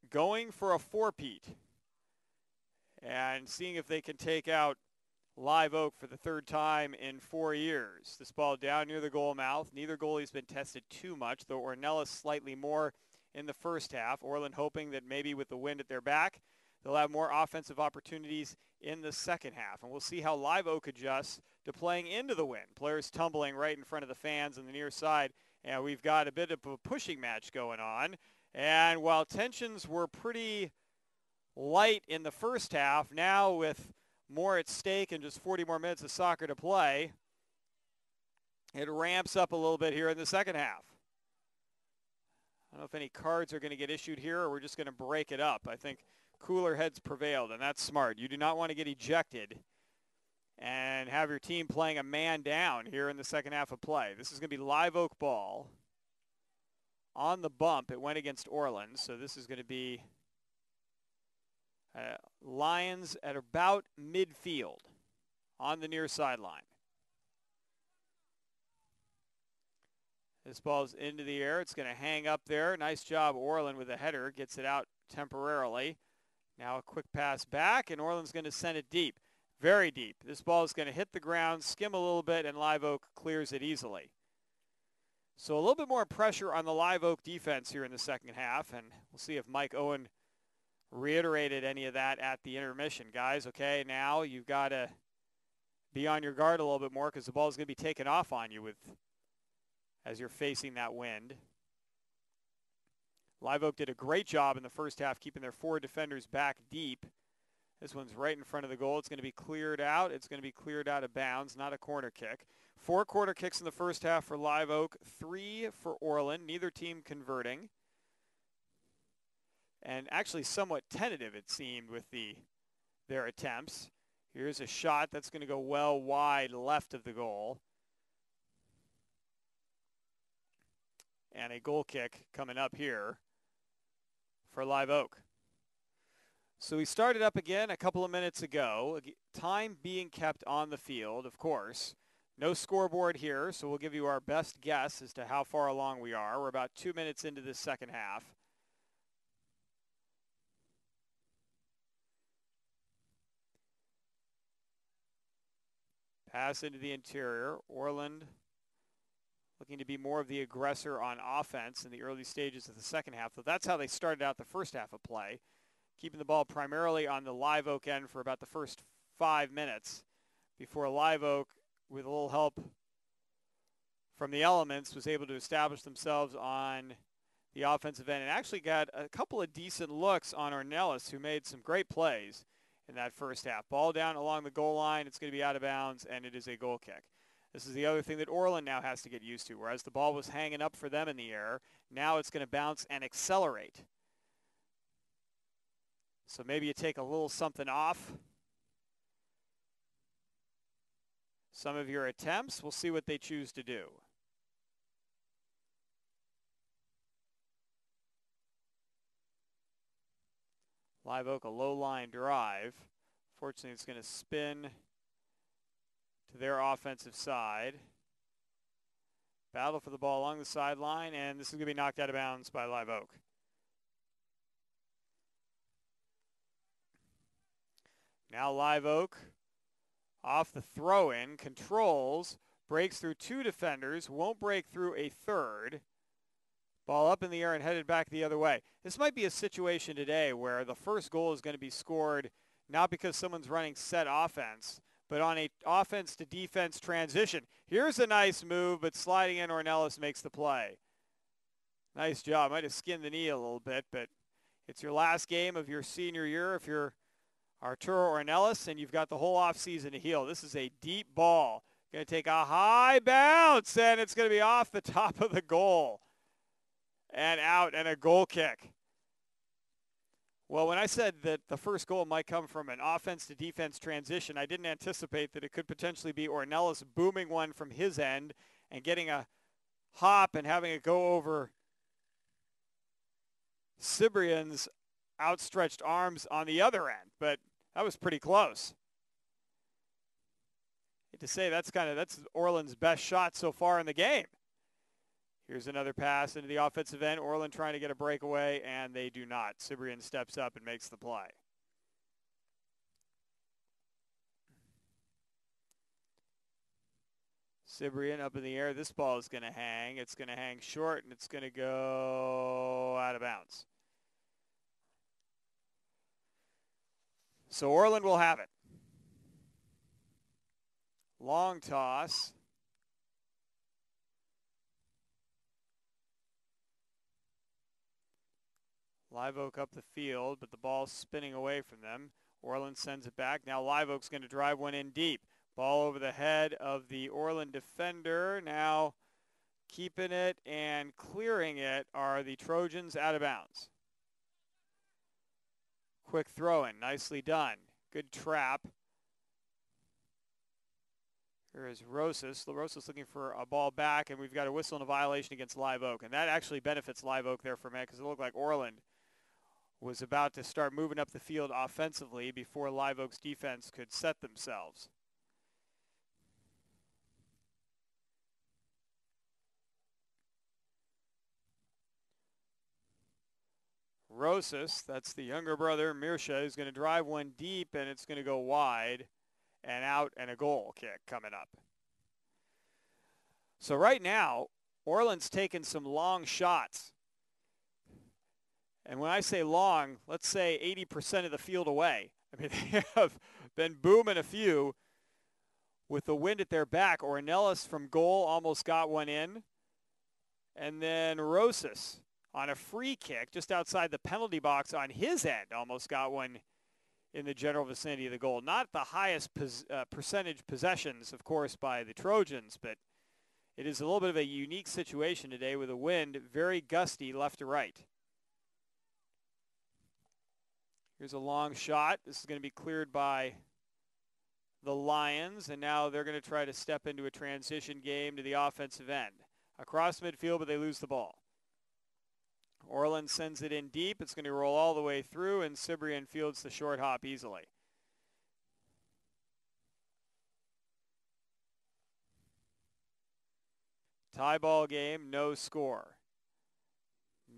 going for a four-peat and seeing if they can take out Live Oak for the third time in 4 years. This ball down near the goal mouth. Neither goalie's been tested too much, though Ornelas slightly more in the first half. Orland hoping that maybe with the wind at their back, they'll have more offensive opportunities in the second half. And we'll see how Live Oak adjusts to playing into the wind. Players tumbling right in front of the fans on the near side. And we've got a bit of a pushing match going on. And while tensions were pretty light in the first half, now with more at stake and just 40 more minutes of soccer to play, it ramps up a little bit here in the second half. I don't know if any cards are going to get issued here or we're just going to break it up. I think cooler heads prevailed, and that's smart. You do not want to get ejected and have your team playing a man down here in the second half of play. This is going to be Live Oak ball. On the bump, it went against Orland, so this is going to be Lions at about midfield on the near sideline. This ball's into the air. It's going to hang up there. Nice job, Orland, with a header. Gets it out temporarily. Now a quick pass back, and Orland's going to send it deep. Very deep. This ball is going to hit the ground, skim a little bit, and Live Oak clears it easily. So a little bit more pressure on the Live Oak defense here in the second half, and we'll see if Mike Owen reiterated any of that at the intermission. Guys, okay, now you've got to be on your guard a little bit more because the ball is going to be taken off on you as you're facing that wind. Live Oak did a great job in the first half keeping their four defenders back deep. This one's right in front of the goal. It's going to be cleared out. It's going to be cleared out of bounds, not a corner kick. 4 quarter kicks in the first half for Live Oak, 3 for Orland, neither team converting. And actually somewhat tentative, it seemed, with their attempts. Here's a shot that's going to go well wide left of the goal. And a goal kick coming up here for Live Oak. So we started up again a couple of minutes ago. Time being kept on the field, of course. No scoreboard here, so we'll give you our best guess as to how far along we are. We're about 2 minutes into this second half. Pass into the interior. Orland looking to be more of the aggressor on offense in the early stages of the second half. So that's how they started out the first half of play, keeping the ball primarily on the Live Oak end for about the first 5 minutes before Live Oak, with a little help from the elements, was able to establish themselves on the offensive end and actually got a couple of decent looks on Ornelas, who made some great plays in that first half. Ball down along the goal line. It's going to be out of bounds, and it is a goal kick. This is the other thing that Orland now has to get used to. Whereas the ball was hanging up for them in the air, now it's going to bounce and accelerate. So maybe you take a little something off some of your attempts. We'll see what they choose to do. Live Oak, a low line drive. Fortunately, it's going to spin to their offensive side. Battle for the ball along the sideline, and this is going to be knocked out of bounds by Live Oak. Now Live Oak off the throw-in, controls, breaks through 2 defenders, won't break through a third. Ball up in the air and headed back the other way. This might be a situation today where the first goal is going to be scored not because someone's running set offense, but on a offense to defense transition. Here's a nice move, but sliding in, Ornelas makes the play. Nice job. Might have skinned the knee a little bit, but it's your last game of your senior year if you're Arturo Ornelas, and you've got the whole offseason to heal. This is a deep ball. Going to take a high bounce, and it's going to be off the top of the goal and out, and a goal kick. Well, when I said that the first goal might come from an offense to defense transition, I didn't anticipate that it could potentially be Ornelas booming one from his end and getting a hop and having it go over Cibrian's outstretched arms on the other end. But that was pretty close. To say that's Orland's best shot so far in the game. Here's another pass into the offensive end. Orland trying to get a breakaway, and they do not. Cibrian steps up and makes the play. Cibrian up in the air. This ball is going to hang. It's going to hang short, and it's going to go out of bounds. So Orland will have it. Long toss. Live Oak up the field, but the ball's spinning away from them. Orland sends it back. Now Live Oak's going to drive one in deep. Ball over the head of the Orland defender. Now keeping it and clearing it are the Trojans out of bounds. Quick throw in. Nicely done. Good trap. Here is Rosas. Rosas looking for a ball back, and we've got a whistle and a violation against Live Oak. And that actually benefits Live Oak there for a minute because it looked like Orland was about to start moving up the field offensively before Live Oak's defense could set themselves. Rosas, that's the younger brother, Mirsha, is going to drive one deep, and it's going to go wide and out, and a goal kick coming up. So right now, Orland's taken some long shots. And when I say long, let's say 80% of the field away. I mean, they have been booming a few with the wind at their back. Ornelas from goal almost got one in. And then Rosas on a free kick just outside the penalty box on his end almost got one in the general vicinity of the goal. Not the highest percentage possessions, of course, by the Trojans, but it is a little bit of a unique situation today with the wind very gusty left to right. Here's a long shot. This is going to be cleared by the Lions, and now they're going to try to step into a transition game to the offensive end. Across midfield, but they lose the ball. Orland sends it in deep. It's going to roll all the way through, and Cibrian fields the short hop easily. Tie ball game, no score.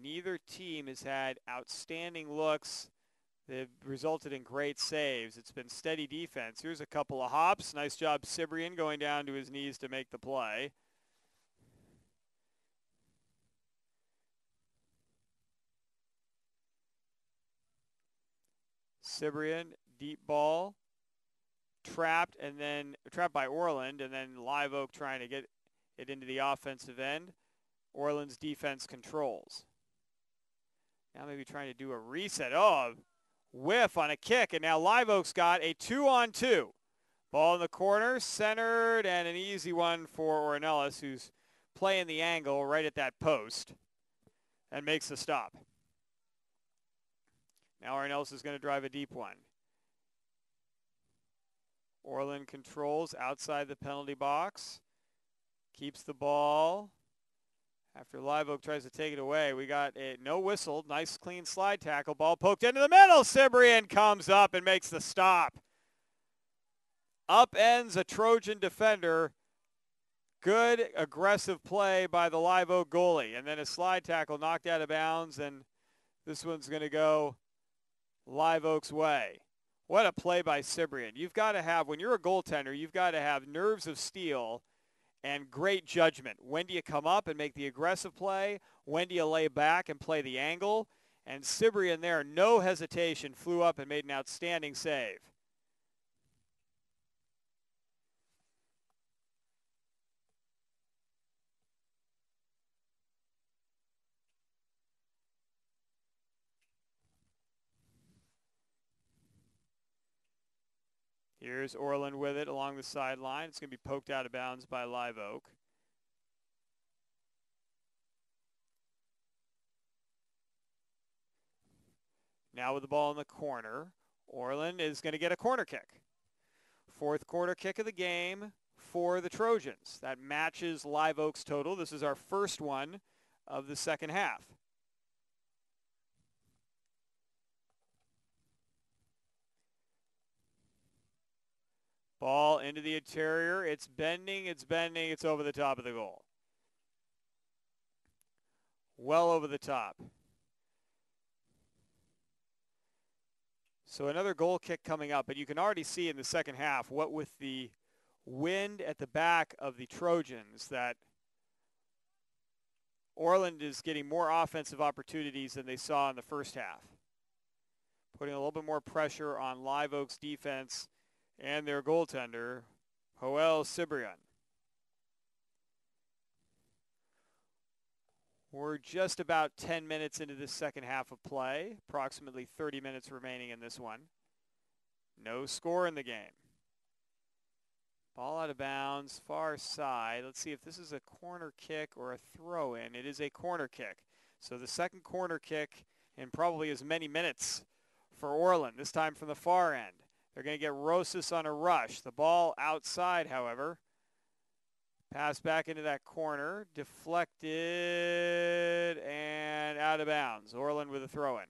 Neither team has had outstanding looks. They've resulted in great saves. It's been steady defense. Here's a couple of hops. Nice job, Cibrian, going down to his knees to make the play. Cibrian, deep ball, trapped, and then trapped by Orland, and then Live Oak trying to get it into the offensive end. Orland's defense controls. Now maybe trying to do a reset. Oh, whiff on a kick, and now Live Oak's got a 2-on-2. Ball in the corner, centered, and an easy one for Ornelas, who's playing the angle right at that post and makes the stop. Now Ornelas is going to drive a deep one. Orland controls outside the penalty box. Keeps the ball. After Live Oak tries to take it away, we got a no whistle. Nice clean slide tackle. Ball poked into the middle. Cibrian comes up and makes the stop. Upends a Trojan defender. Good aggressive play by the Live Oak goalie. And then a slide tackle knocked out of bounds, and this one's going to go Live Oak's way. What a play by Cibrian. You've got to have, when you're a goaltender, you've got to have nerves of steel and great judgment. When do you come up and make the aggressive play? When do you lay back and play the angle? And Cibrian there, no hesitation, flew up and made an outstanding save. Here's Orland with it along the sideline. It's going to be poked out of bounds by Live Oak. Now with the ball in the corner, Orland is going to get a corner kick. Fourth corner kick of the game for the Trojans. That matches Live Oak's total. This is our first one of the second half. Ball into the interior. It's bending, it's over the top of the goal. Well over the top. So another goal kick coming up, but you can already see in the second half, what with the wind at the back of the Trojans, that Orland is getting more offensive opportunities than they saw in the first half. Putting a little bit more pressure on Live Oak's defense and their goaltender, Joel Cibrian. We're just about 10 minutes into this second half of play, approximately 30 minutes remaining in this one. No score in the game. Ball out of bounds, far side. Let's see if this is a corner kick or a throw-in. It is a corner kick. So the second corner kick in probably as many minutes for Orland, this time from the far end. They're going to get Rosas on a rush. The ball outside, however. Pass back into that corner, deflected, and out of bounds. Orland with a throw-in.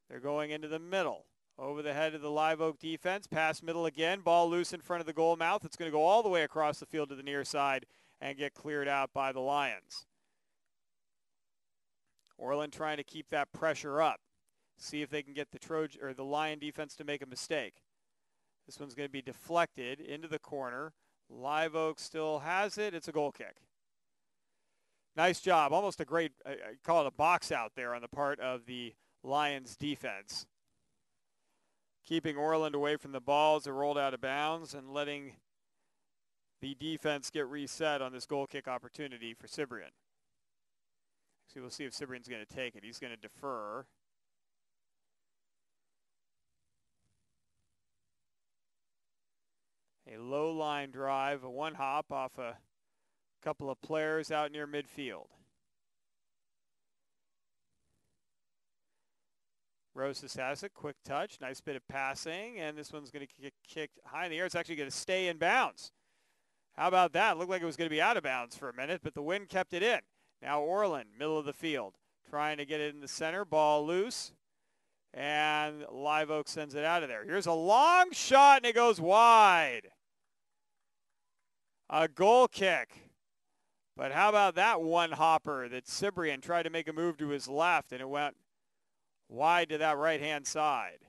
They're going into the middle. Over the head of the Live Oak defense. Pass middle again. Ball loose in front of the goal mouth. It's going to go all the way across the field to the near side and get cleared out by the Lions. Orland trying to keep that pressure up. See if they can get the Lion defense to make a mistake. This one's going to be deflected into the corner. Live Oak still has it. It's a goal kick. Nice job. Almost a great, I call it a box out there on the part of the Lions defense. Keeping Orland away from the balls that rolled out of bounds and letting the defense get reset on this goal kick opportunity for Cibrian. So we'll see if Cibrian's going to take it. He's going to defer. A low line drive, a one hop off a couple of players out near midfield. Rosas has it, quick touch, nice bit of passing, and this one's going to get kicked high in the air. It's actually going to stay in bounds. How about that? Looked like it was going to be out of bounds for a minute, but the wind kept it in. Now Orland, middle of the field, trying to get it in the center, ball loose, and Live Oak sends it out of there. Here's a long shot, and it goes wide. A goal kick. But how about that one hopper that Cibrian tried to make a move to his left, and it went wide to that right-hand side.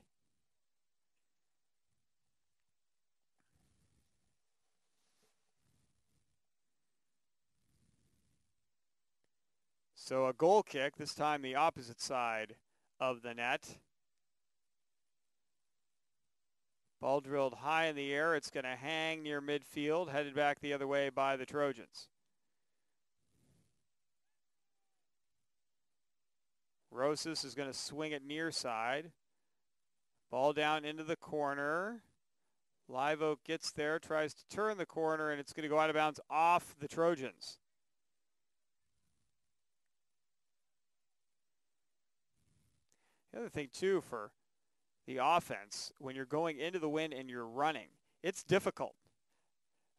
So a goal kick, this time the opposite side of the net. Ball drilled high in the air. It's going to hang near midfield, headed back the other way by the Trojans. Rosas is going to swing it near side. Ball down into the corner. Live Oak gets there, tries to turn the corner, and it's going to go out of bounds off the Trojans. The other thing, too, for the offense, when you're going into the wind and you're running, it's difficult.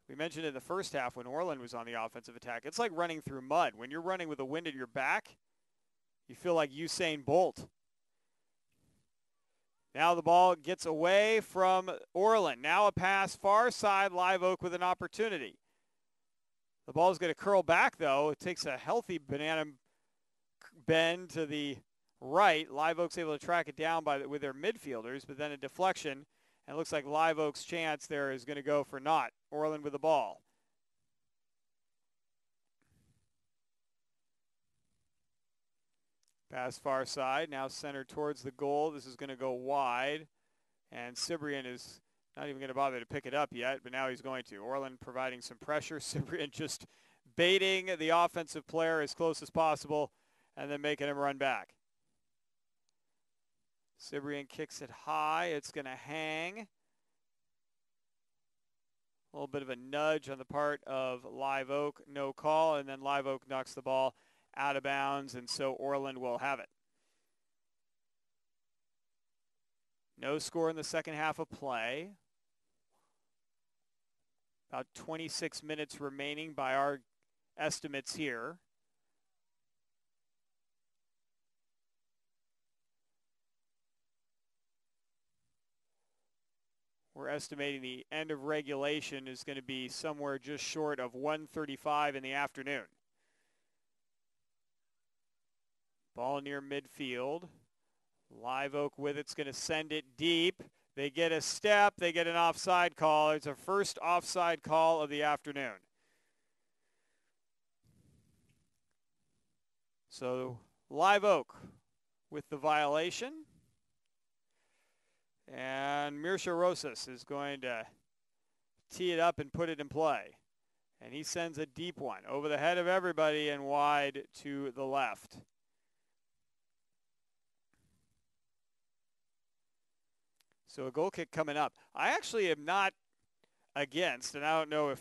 We mentioned in the first half when Orland was on the offensive attack, it's like running through mud. When you're running with the wind at your back, you feel like Usain Bolt. Now the ball gets away from Orland. Now a pass far side, Live Oak with an opportunity. The ball is going to curl back, though. It takes a healthy banana bend to the right. Live Oak's able to track it down with their midfielders, but then a deflection, and it looks like Live Oak's chance there is going to go for naught. Orland with the ball. Pass far side, now centered towards the goal. This is going to go wide, and Cibrian is not even going to bother to pick it up yet, but now he's going to. Orland providing some pressure. Cibrian just baiting the offensive player as close as possible and then making him run back. Cibrian kicks it high. It's going to hang. A little bit of a nudge on the part of Live Oak. No call, and then Live Oak knocks the ball out of bounds, and so Orland will have it. No score in the second half of play. About 26 minutes remaining by our estimates here. We're estimating the end of regulation is going to be somewhere just short of 1:35 in the afternoon. Ball near midfield. Live Oak with it's going to send it deep. They get a step. They get an offside call. It's a first offside call of the afternoon. So Live Oak with the violation. And Mircea Rosas is going to tee it up and put it in play. And he sends a deep one over the head of everybody and wide to the left. So a goal kick coming up. I actually am not against, and I don't know if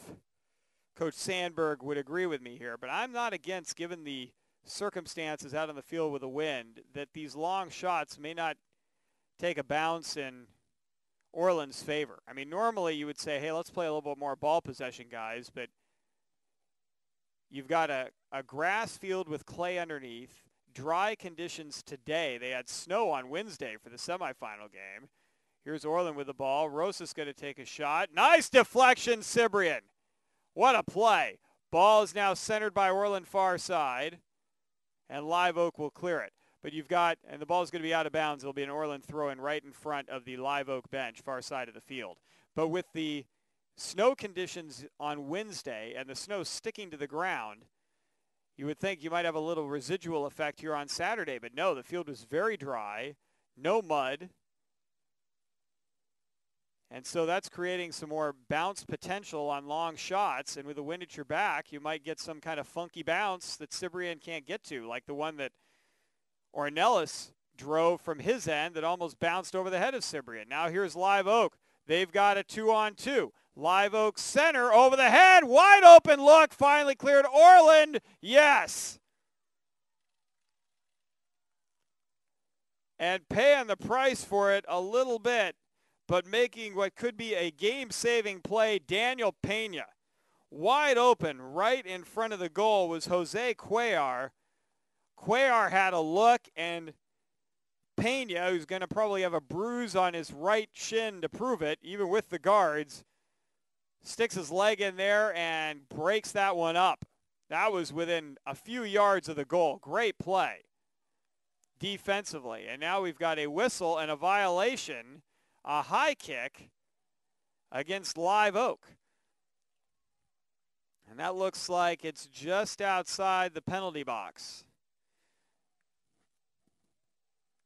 Coach Sandberg would agree with me here, but I'm not against, given the circumstances out on the field with the wind, that these long shots may not take a bounce in Orland's favor. I mean, normally you would say, hey, let's play a little bit more ball possession, guys, but you've got a grass field with clay underneath, dry conditions today. They had snow on Wednesday for the semifinal game. Here's Orland with the ball. Rosas going to take a shot. Nice deflection, Cibrian. What a play. Ball is now centered by Orland far side, and Live Oak will clear it. But you've got, and the ball is going to be out of bounds. It'll be an Orland throw-in right in front of the Live Oak bench, far side of the field. But with the snow conditions on Wednesday and the snow sticking to the ground, you would think you might have a little residual effect here on Saturday. But no, the field was very dry, no mud. And so that's creating some more bounce potential on long shots. And with the wind at your back, you might get some kind of funky bounce that Cibrian can't get to, like the one that Ornelas drove from his end that almost bounced over the head of Cibrian. Now here's Live Oak. They've got a 2-on-2. Live Oak center over the head. Wide open look. Finally cleared. Orland. Yes. And paying the price for it a little bit, but making what could be a game-saving play, Daniel Pena. Wide open right in front of the goal was Jose Cuellar. Cuellar had a look, and Pena, who's going to probably have a bruise on his right shin to prove it, even with the guards, sticks his leg in there and breaks that one up. That was within a few yards of the goal. Great play defensively. And now we've got a whistle and a violation, a high kick against Live Oak. And that looks like it's just outside the penalty box.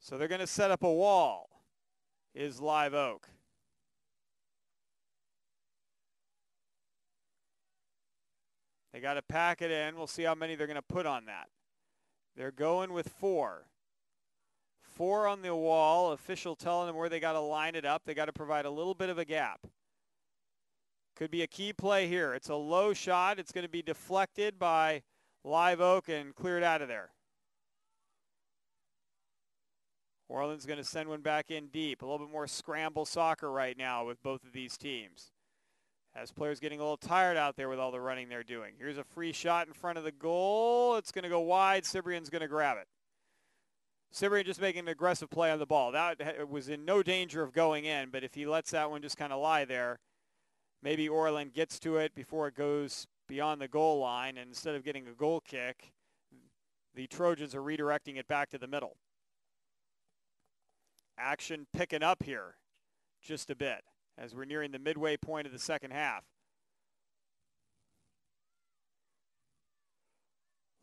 So they're going to set up a wall, is Live Oak. They got to pack it in. We'll see how many they're going to put on that. They're going with 4. 4 on the wall. Official telling them where they got to line it up. They got to provide a little bit of a gap. Could be a key play here. It's a low shot. It's going to be deflected by Live Oak and cleared out of there. Orland's going to send one back in deep. A little bit more scramble soccer right now with both of these teams, as players getting a little tired out there with all the running they're doing. Here's a free shot in front of the goal. It's going to go wide. Cibrian's going to grab it. Cibrian just making an aggressive play on the ball. That was in no danger of going in, but if he lets that one just kind of lie there, maybe Orland gets to it before it goes beyond the goal line, and instead of getting a goal kick, the Trojans are redirecting it back to the middle. Action picking up here just a bit as we're nearing the midway point of the second half.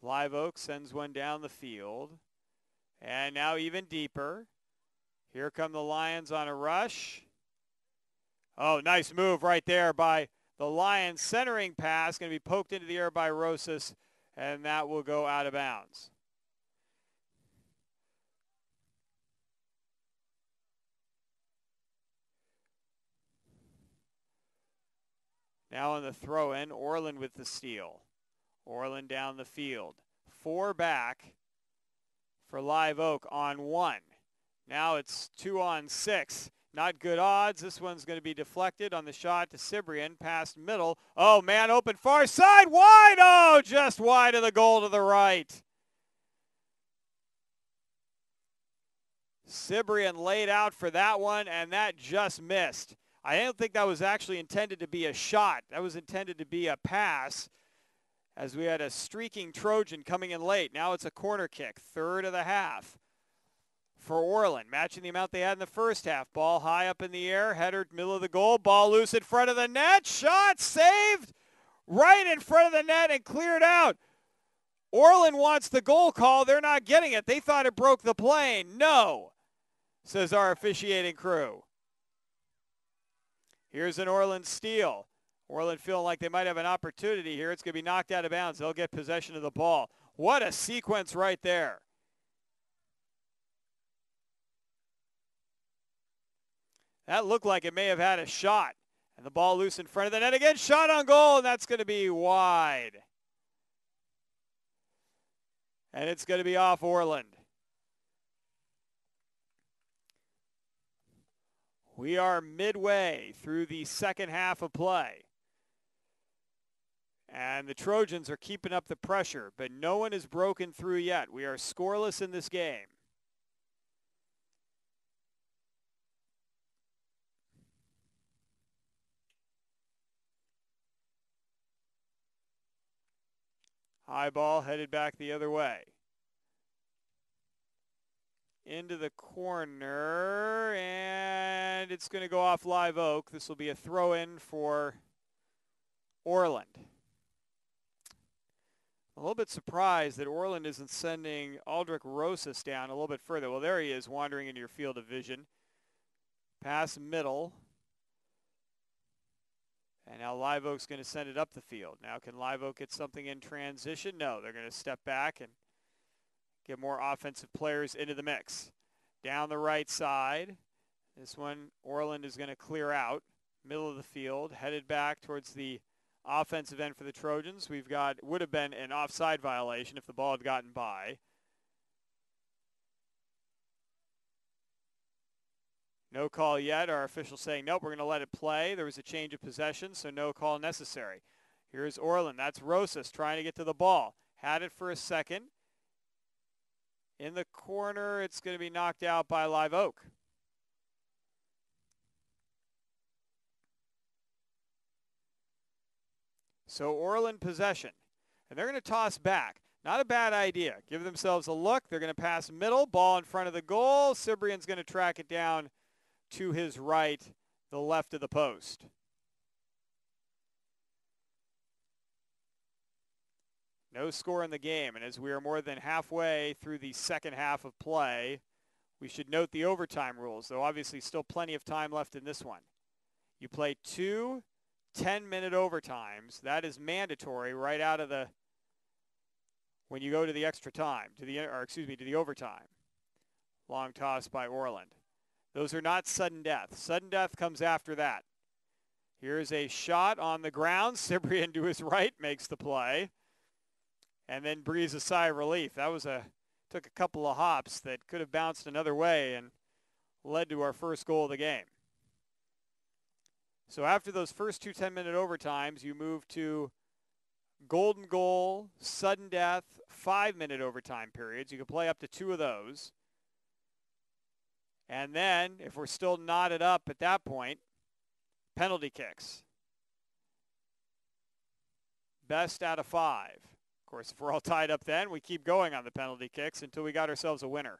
Live Oak sends one down the field. And now even deeper. Here come the Lions on a rush. Oh, nice move right there by the Lions. Centering pass going to be poked into the air by Rosas, and that will go out of bounds. Now on the throw-in, Orland with the steal. Orland down the field. 4 back for Live Oak on 1. Now it's 2 on 6. Not good odds. This one's going to be deflected on the shot to Cibrian. Past middle. Oh, man open far side. Wide. Oh, just wide of the goal to the right. Cibrian laid out for that one, and that just missed. I don't think that was actually intended to be a shot. That was intended to be a pass, as we had a streaking Trojan coming in late. Now it's a corner kick, third of the half for Orland, matching the amount they had in the first half. Ball high up in the air, header middle of the goal, ball loose in front of the net, shot saved right in front of the net and cleared out. Orland wants the goal call. They're not getting it. They thought it broke the plane. No, says our officiating crew. Here's an Orland steal. Orland feeling like they might have an opportunity here. It's going to be knocked out of bounds. They'll get possession of the ball. What a sequence right there. That looked like it may have had a shot. And the ball loose in front of the net again. Shot on goal, and that's going to be wide. And it's going to be off Orland. We are midway through the second half of play. And the Trojans are keeping up the pressure, but no one has broken through yet. We are scoreless in this game. High ball headed back the other way. Into the corner, and it's going to go off Live Oak. This will be a throw-in for Orland. A little bit surprised that Orland isn't sending Aldrich Rosas down a little bit further. Well, there he is, wandering into your field of vision. Pass middle. And now Live Oak's going to send it up the field. Now can Live Oak get something in transition? No, they're going to step back and get more offensive players into the mix. Down the right side. This one, Orland is going to clear out. Middle of the field, headed back towards the offensive end for the Trojans. We've got, would have been an offside violation if the ball had gotten by. No call yet. Our official saying, nope, we're going to let it play. There was a change of possession, so no call necessary. Here's Orland. That's Rosas trying to get to the ball. Had it for a second. In the corner, it's going to be knocked out by Live Oak. So Orland possession. And they're going to toss back. Not a bad idea. Give themselves a look. They're going to pass middle. Ball in front of the goal. Cibrian's going to track it down to his right, the left of the post. No score in the game, and as we are more than halfway through the second half of play, we should note the overtime rules, though obviously still plenty of time left in this one. You play 2 10-minute overtimes. That is mandatory right out of the, when you go to the extra time, to the overtime. Long toss by Orland. Those are not sudden death. Sudden death comes after that. Here's a shot on the ground. Cibrian to his right makes the play. And then breathes a sigh of relief. That was took a couple of hops that could have bounced another way and led to our first goal of the game. So after those first 2 10-minute overtimes, you move to golden goal, sudden death, 5-minute overtime periods. You can play up to 2 of those. And then, if we're still knotted up at that point, penalty kicks. Best out of 5. Of course, if we're all tied up then, we keep going on the penalty kicks until we got ourselves a winner.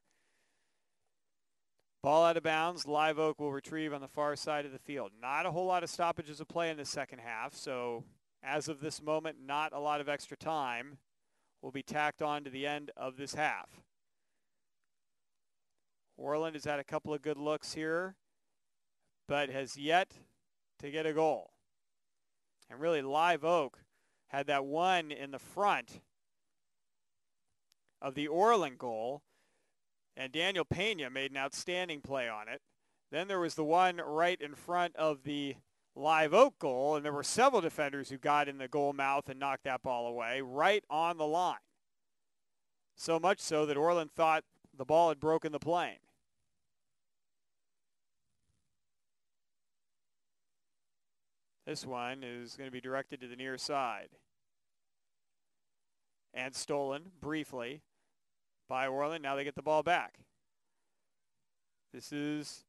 Ball out of bounds. Live Oak will retrieve on the far side of the field. Not a whole lot of stoppages of play in the second half, so as of this moment, not a lot of extra time will be tacked on to the end of this half. Orland has had a couple of good looks here, but has yet to get a goal. And really, Live Oak had that one in the front of the Orland goal, and Daniel Pena made an outstanding play on it. Then there was the one right in front of the Live Oak goal, and there were several defenders who got in the goal mouth and knocked that ball away right on the line. So much so that Orland thought the ball had broken the plane. This one is going to be directed to the near side. And stolen briefly by Orland. Now they get the ball back. This is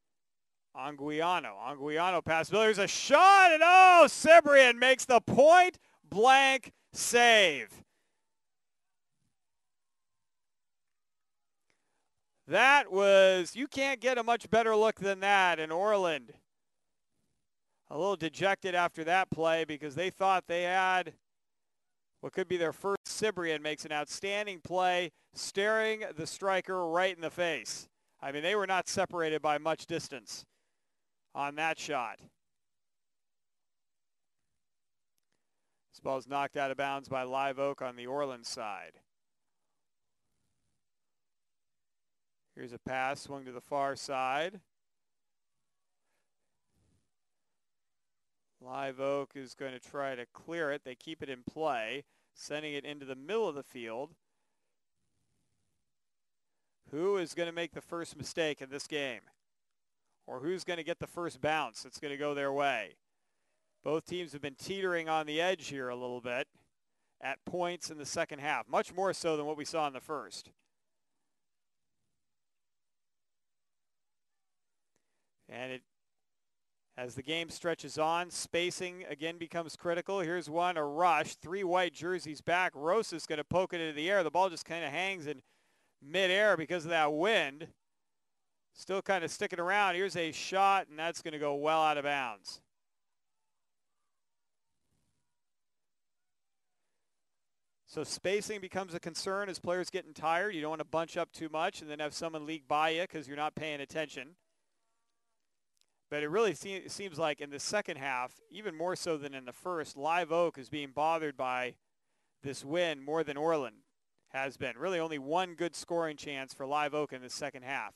Anguiano. Anguiano pass. There's a shot, and oh, Cibrian makes the point blank save. That was, you can't get a much better look than that, and Orland a little dejected after that play because they thought they had what could be their first. Cibrian makes an outstanding play, staring the striker right in the face. I mean, they were not separated by much distance on that shot. This ball is knocked out of bounds by Live Oak on the Orland side. Here's a pass swung to the far side. Live Oak is going to try to clear it. They keep it in play, sending it into the middle of the field. Who is going to make the first mistake in this game? Or who's going to get the first bounce that's going to go their way? Both teams have been teetering on the edge here a little bit at points in the second half, much more so than what we saw in the first. And as the game stretches on, spacing again becomes critical. Here's one, a rush, 3 white jerseys back. Rosa's going to poke it into the air. The ball just kind of hangs in midair because of that wind. Still kind of sticking around. Here's a shot, and that's going to go well out of bounds. So spacing becomes a concern as players getting tired. You don't want to bunch up too much and then have someone leak by you because you're not paying attention. But it really seems like in the second half, even more so than in the first, Live Oak is being bothered by this win more than Orland has been. Really only one good scoring chance for Live Oak in the second half.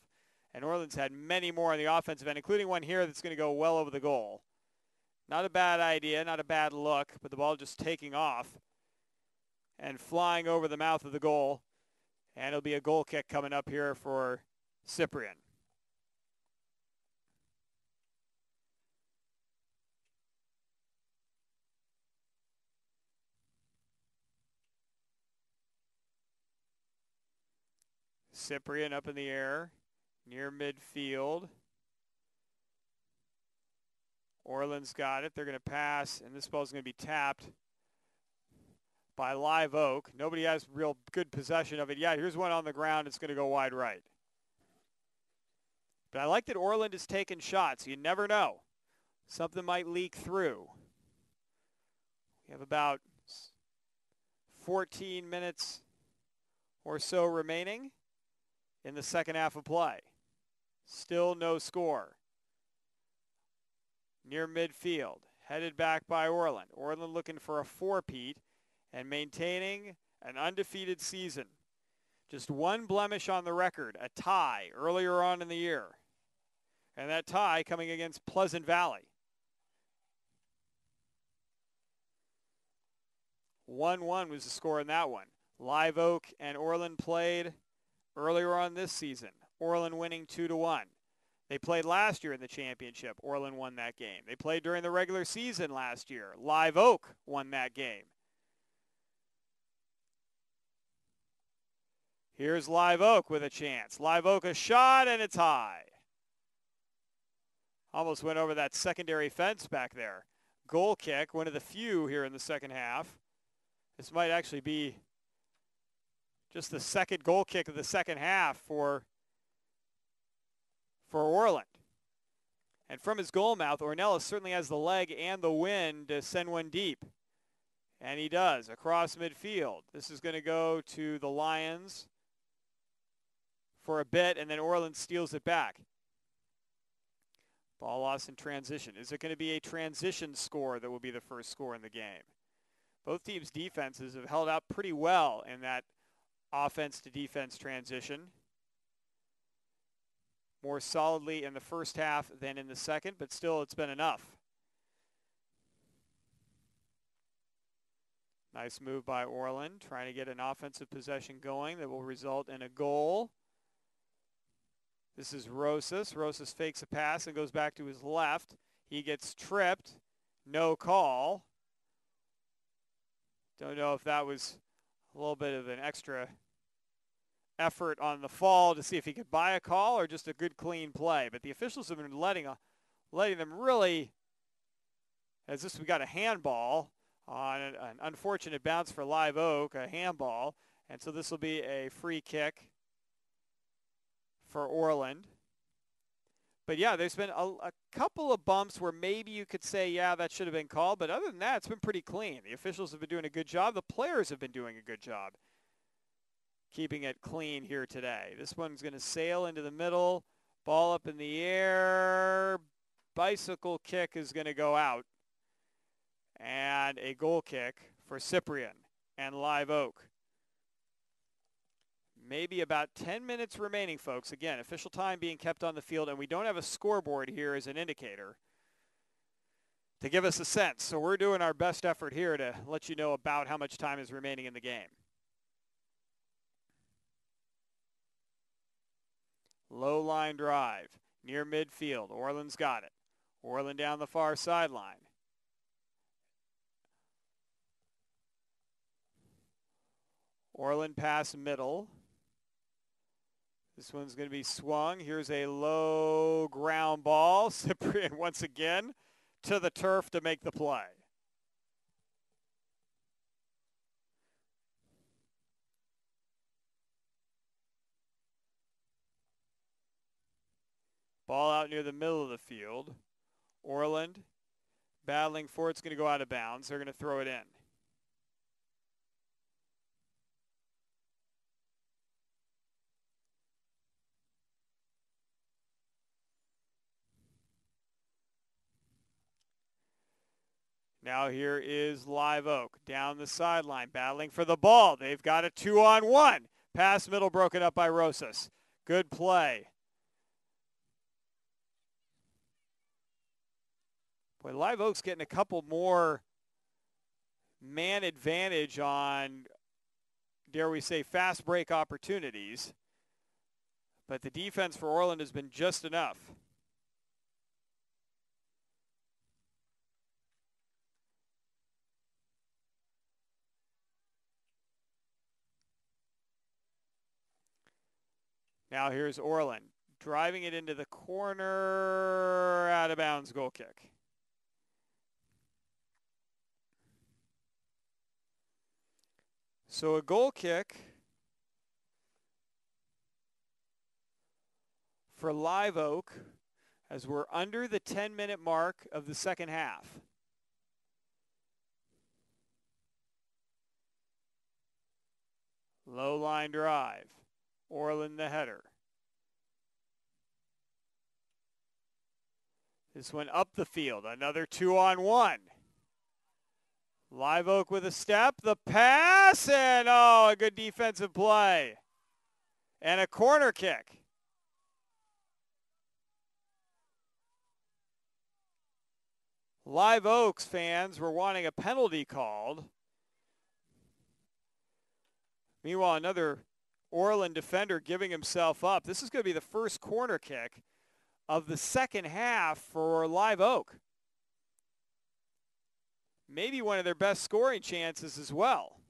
And Orland's had many more on the offensive end, including one here that's going to go well over the goal. Not a bad idea, not a bad look, but the ball just taking off and flying over the mouth of the goal. And it'll be a goal kick coming up here for Ciprian. Ciprian up in the air, near midfield. Orland's got it. They're going to pass, and this ball's going to be tapped by Live Oak. Nobody has real good possession of it yet. Here's one on the ground. It's going to go wide right. But I like that Orland is taking shots. You never know. Something might leak through. We have about 14 minutes or so remaining in the second half of play. Still no score. Near midfield. Headed back by Orland. Orland looking for a four-peat and maintaining an undefeated season. Just one blemish on the record, a tie earlier on in the year. And that tie coming against Pleasant Valley. 1-1 was the score in that one. Live Oak and Orland played earlier on this season. Orland winning 2-1. They played last year in the championship. Orland won that game. They played during the regular season last year. Live Oak won that game. Here's Live Oak with a chance. Live Oak a shot, and it's high. Almost went over that secondary fence back there. Goal kick, one of the few here in the second half. This might actually be just the second goal kick of the second half for Orland. And from his goal mouth, Ornelas certainly has the leg and the wind to send one deep. And he does, across midfield. This is going to go to the Lions for a bit, and then Orland steals it back. Ball lost in transition. Is it going to be a transition score that will be the first score in the game? Both teams' defenses have held up pretty well in that offense-to-defense transition. More solidly in the first half than in the second, but still it's been enough. Nice move by Orland, trying to get an offensive possession going that will result in a goal. This is Rosas. Rosas fakes a pass and goes back to his left. He gets tripped. No call. Don't know if that was a little bit of an extra effort on the fall to see if he could buy a call or just a good clean play. But the officials have been letting them really, as this we got a handball on an unfortunate bounce for Live Oak, a handball. And so this will be a free kick for Orland. But yeah, there's been a couple of bumps where maybe you could say, yeah, that should have been called. But other than that, it's been pretty clean. The officials have been doing a good job. The players have been doing a good job keeping it clean here today. This one's going to sail into the middle. Ball up in the air. Bicycle kick is going to go out. And a goal kick for Cyprian and Live Oak. Maybe about 10 minutes remaining, folks. Again, official time being kept on the field, and we don't have a scoreboard here as an indicator to give us a sense. So we're doing our best effort here to let you know about how much time is remaining in the game. Low line drive near midfield. Orland's got it. Orland down the far sideline. Orland pass middle. This one's going to be swung. Here's a low ground ball. Cyprian once again to the turf to make the play. Ball out near the middle of the field. Orland battling for it. It's going to go out of bounds. They're going to throw it in. Now here is Live Oak down the sideline battling for the ball. They've got a 2-on-1. Pass middle broken up by Rosas. Good play. Boy, Live Oak's getting a couple more man advantage on, dare we say, fast break opportunities. But the defense for Orland has been just enough. Now here's Orland driving it into the corner, out of bounds, goal kick. So a goal kick for Live Oak as we're under the 10-minute mark of the second half. Low line drive. Orland the header. This one up the field. Another 2-on-1. Live Oak with a step. The pass. And, oh, a good defensive play. And a corner kick. Live Oaks fans were wanting a penalty called. Meanwhile, another Orland defender giving himself up. This is going to be the first corner kick of the second half for Live Oak. Maybe one of their best scoring chances as well.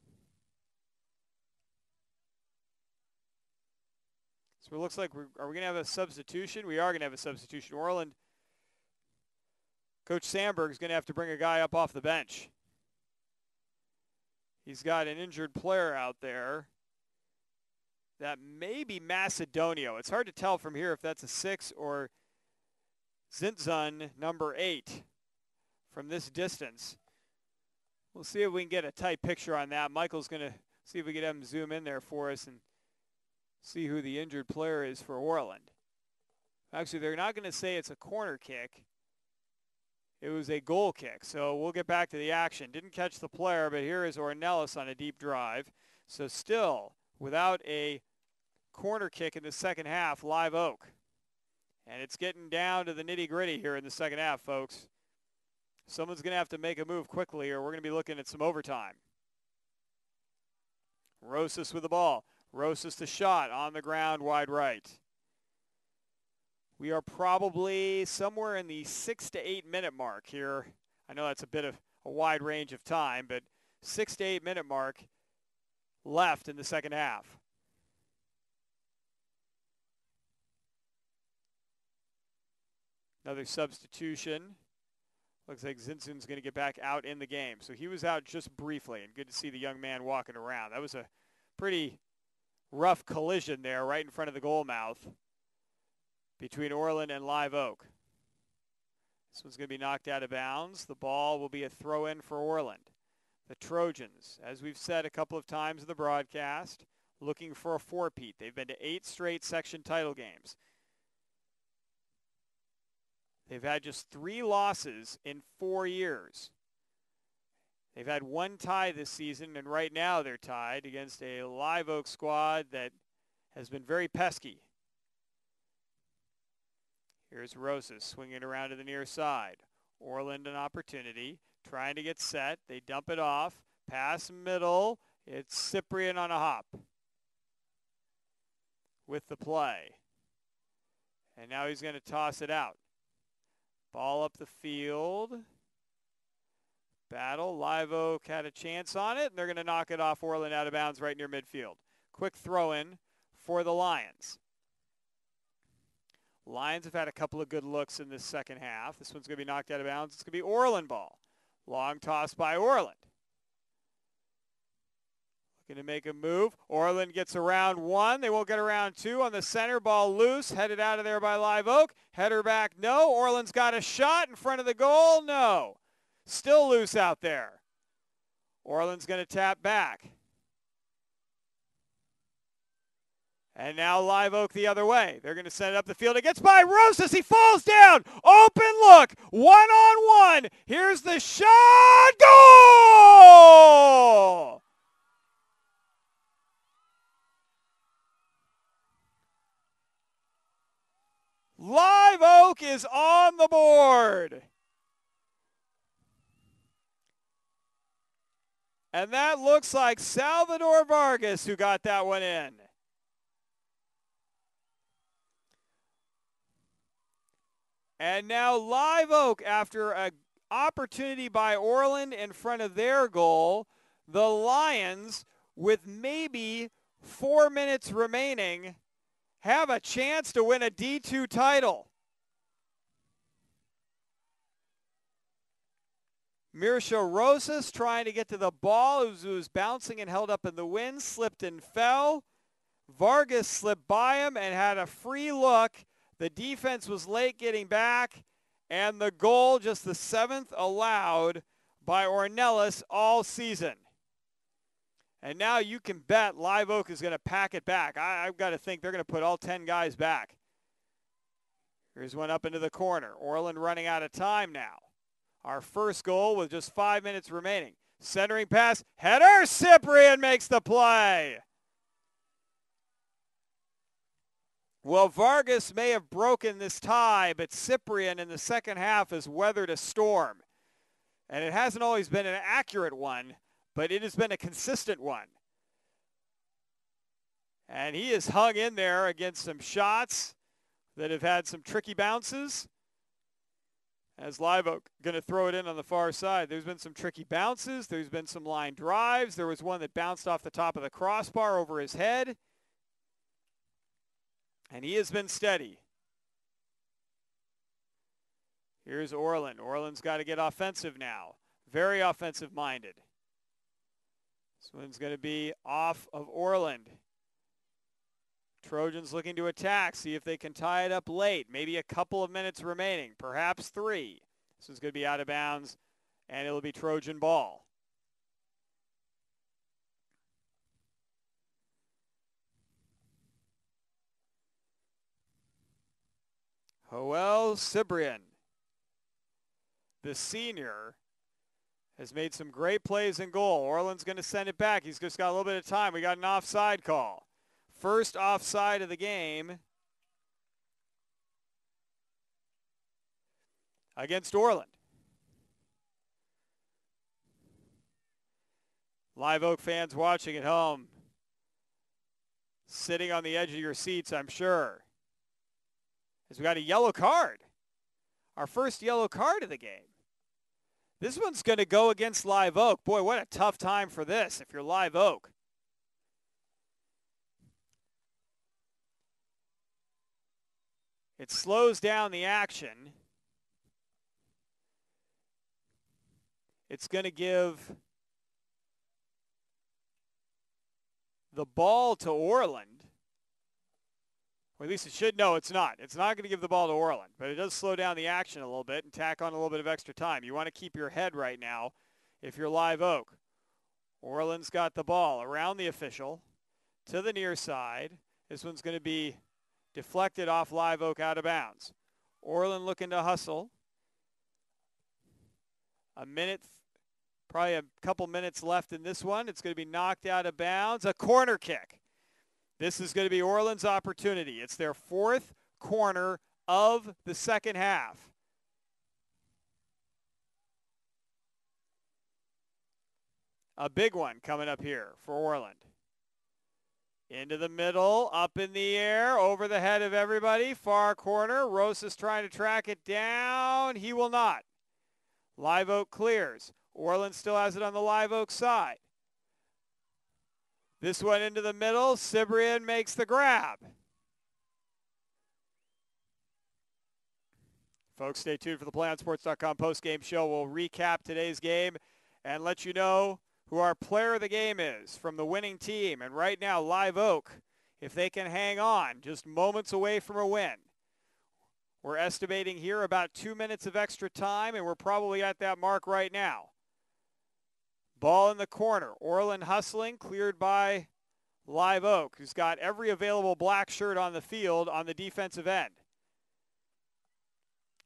So it looks like are we going to have a substitution? We are going to have a substitution. Orland, Coach Sandberg is going to have to bring a guy up off the bench. He's got an injured player out there. That may be Macedonio. It's hard to tell from here if that's a 6 or Zintzun number 8 from this distance. We'll see if we can get a tight picture on that. Michael's going to see if we can have him zoom in there for us and see who the injured player is for Orland. Actually, they're not going to say it's a corner kick. It was a goal kick. So we'll get back to the action. Didn't catch the player, but here is Ornelis on a deep drive. So still, without a corner kick in the second half, Live Oak. And it's getting down to the nitty-gritty here in the second half, folks. Someone's going to have to make a move quickly or we're going to be looking at some overtime. Rosas with the ball. Rosas the shot on the ground, wide right. We are probably somewhere in the 6 to 8 minute mark here. I know that's a bit of a wide range of time, but 6 to 8 minute mark left in the second half. Another substitution. Looks like Zinsun's going to get back out in the game. So he was out just briefly, and good to see the young man walking around. That was a pretty rough collision there right in front of the goal mouth between Orland and Live Oak. This one's going to be knocked out of bounds. The ball will be a throw-in for Orland. The Trojans, as we've said a couple of times in the broadcast, looking for a four-peat. They've been to 8 straight section title games. They've had just 3 losses in 4 years. They've had 1 tie this season, and right now they're tied against a Live Oak squad that has been very pesky. Here's Rosas swinging around to the near side. Orland an opportunity, trying to get set. They dump it off. Pass middle. It's Cyprian on a hop with the play. And now he's going to toss it out. Ball up the field. Battle. Live Oak had a chance on it, and they're going to knock it off Orland out of bounds right near midfield. Quick throw-in for the Lions. Lions have had a couple of good looks in this second half. This one's going to be knocked out of bounds. It's going to be Orland ball. Long toss by Orland. Looking to make a move. Orland gets around 1. They won't get around 2 on the center. Ball loose. Headed out of there by Live Oak. Header back, no. Orland's got a shot in front of the goal, no. Still loose out there. Orland's going to tap back. And now Live Oak the other way. They're going to send it up the field. It gets by Rosas. He falls down. Open look. 1-on-1. Here's the shot. Goal! Live Oak is on the board. And that looks like Salvador Vargas who got that one in. And now Live Oak, after an opportunity by Orland in front of their goal, the Lions, with maybe 4 minutes remaining, have a chance to win a D2 title. Mircea Rosas trying to get to the ball, who was bouncing and held up in the wind, slipped and fell. Vargas slipped by him and had a free look. The defense was late getting back, and the goal, just the 7th allowed by Ornelas all season. And now you can bet Live Oak is going to pack it back. I've got to think they're going to put all 10 guys back. Here's one up into the corner. Orland running out of time now. Our first goal with just 5 minutes remaining. Centering pass, header, Cyprian makes the play. Well, Vargas may have broken this tie, but Cyprian in the second half has weathered a storm. And it hasn't always been an accurate one, but it has been a consistent one. And he has hung in there against some shots that have had some tricky bounces. As Live Oak going to throw it in on the far side. There's been some tricky bounces. There's been some line drives. There was one that bounced off the top of the crossbar over his head. And he has been steady. Here's Orland. Orland's got to get offensive now. Very offensive-minded. This one's going to be off of Orland. Trojans looking to attack, see if they can tie it up late. Maybe a couple of minutes remaining, perhaps 3. This one's going to be out of bounds, and it'll be Trojan ball. Joel Cyprian, the senior, has made some great plays in goal. Orland's going to send it back. He's just got a little bit of time. We got an offside call. First offside of the game against Orland. Live Oak fans watching at home sitting on the edge of your seats, I'm sure. As we got a yellow card. Our first yellow card of the game. This one's going to go against Live Oak. Boy, what a tough time for this if you're Live Oak. It slows down the action. It's going to give the ball to Orland. Or at least it should. No, it's not. It's not going to give the ball to Orland, but it does slow down the action a little bit and tack on a little bit of extra time. You want to keep your head right now if you're Live Oak. Orland's got the ball around the official to the near side. This one's going to be deflected off Live Oak out of bounds. Orland looking to hustle. A minute, probably a couple minutes left in this one. It's going to be knocked out of bounds. A corner kick. This is going to be Orland's opportunity. It's their fourth corner of the second half. A big one coming up here for Orland. Into the middle, up in the air, over the head of everybody. Far corner. Rosas trying to track it down. He will not. Live Oak clears. Orland still has it on the Live Oak side. This one into the middle. Cibrian makes the grab. Folks, stay tuned for the PlayOnSports.com postgame show. We'll recap today's game and let you know who our player of the game is from the winning team. And right now, Live Oak, if they can hang on, just moments away from a win. We're estimating here about 2 minutes of extra time, and we're probably at that mark right now. Ball in the corner. Orland hustling, cleared by Live Oak, who's got every available black shirt on the field on the defensive end.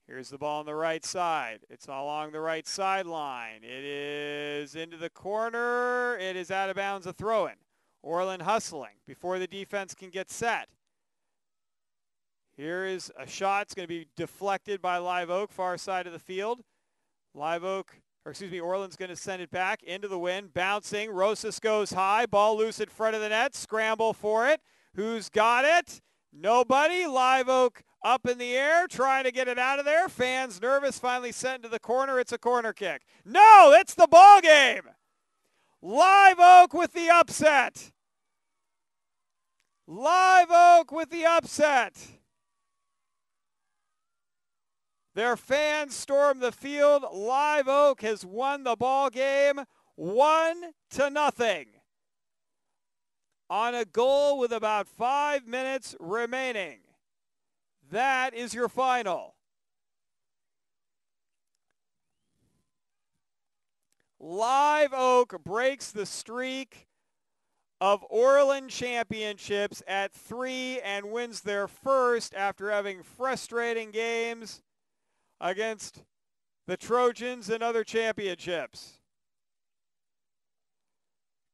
Here's the ball on the right side. It's along the right sideline. It is into the corner. It is out of bounds, a throw-in. Orland hustling before the defense can get set. Here is a shot. It's going to be deflected by Live Oak, far side of the field. Orland's going to send it back into the wind, bouncing. Rosas goes high. Ball loose in front of the net. Scramble for it. Who's got it? Nobody. Live Oak up in the air, trying to get it out of there. Fans nervous, finally sent into the corner. It's a corner kick. No, it's the ball game. Live Oak with the upset. Live Oak with the upset. Their fans storm the field. Live Oak has won the ball game 1-0 on a goal with about 5 minutes remaining. That is your final. Live Oak breaks the streak of Orland championships at 3 and wins their first after having frustrating games against the Trojans and other championships.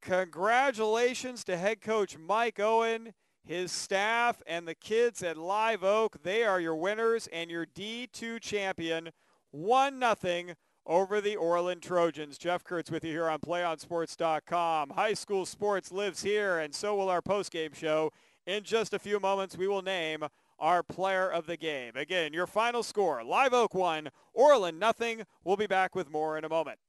Congratulations to head coach Mike Owen, his staff, and the kids at Live Oak. They are your winners and your D2 champion, 1-0 over the Orland Trojans. Jeff Kurtz with you here on PlayOnSports.com. High school sports lives here, and so will our postgame show. In just a few moments, we will name our player of the game. Again, your final score, Live Oak 1, Orland 0. We'll be back with more in a moment.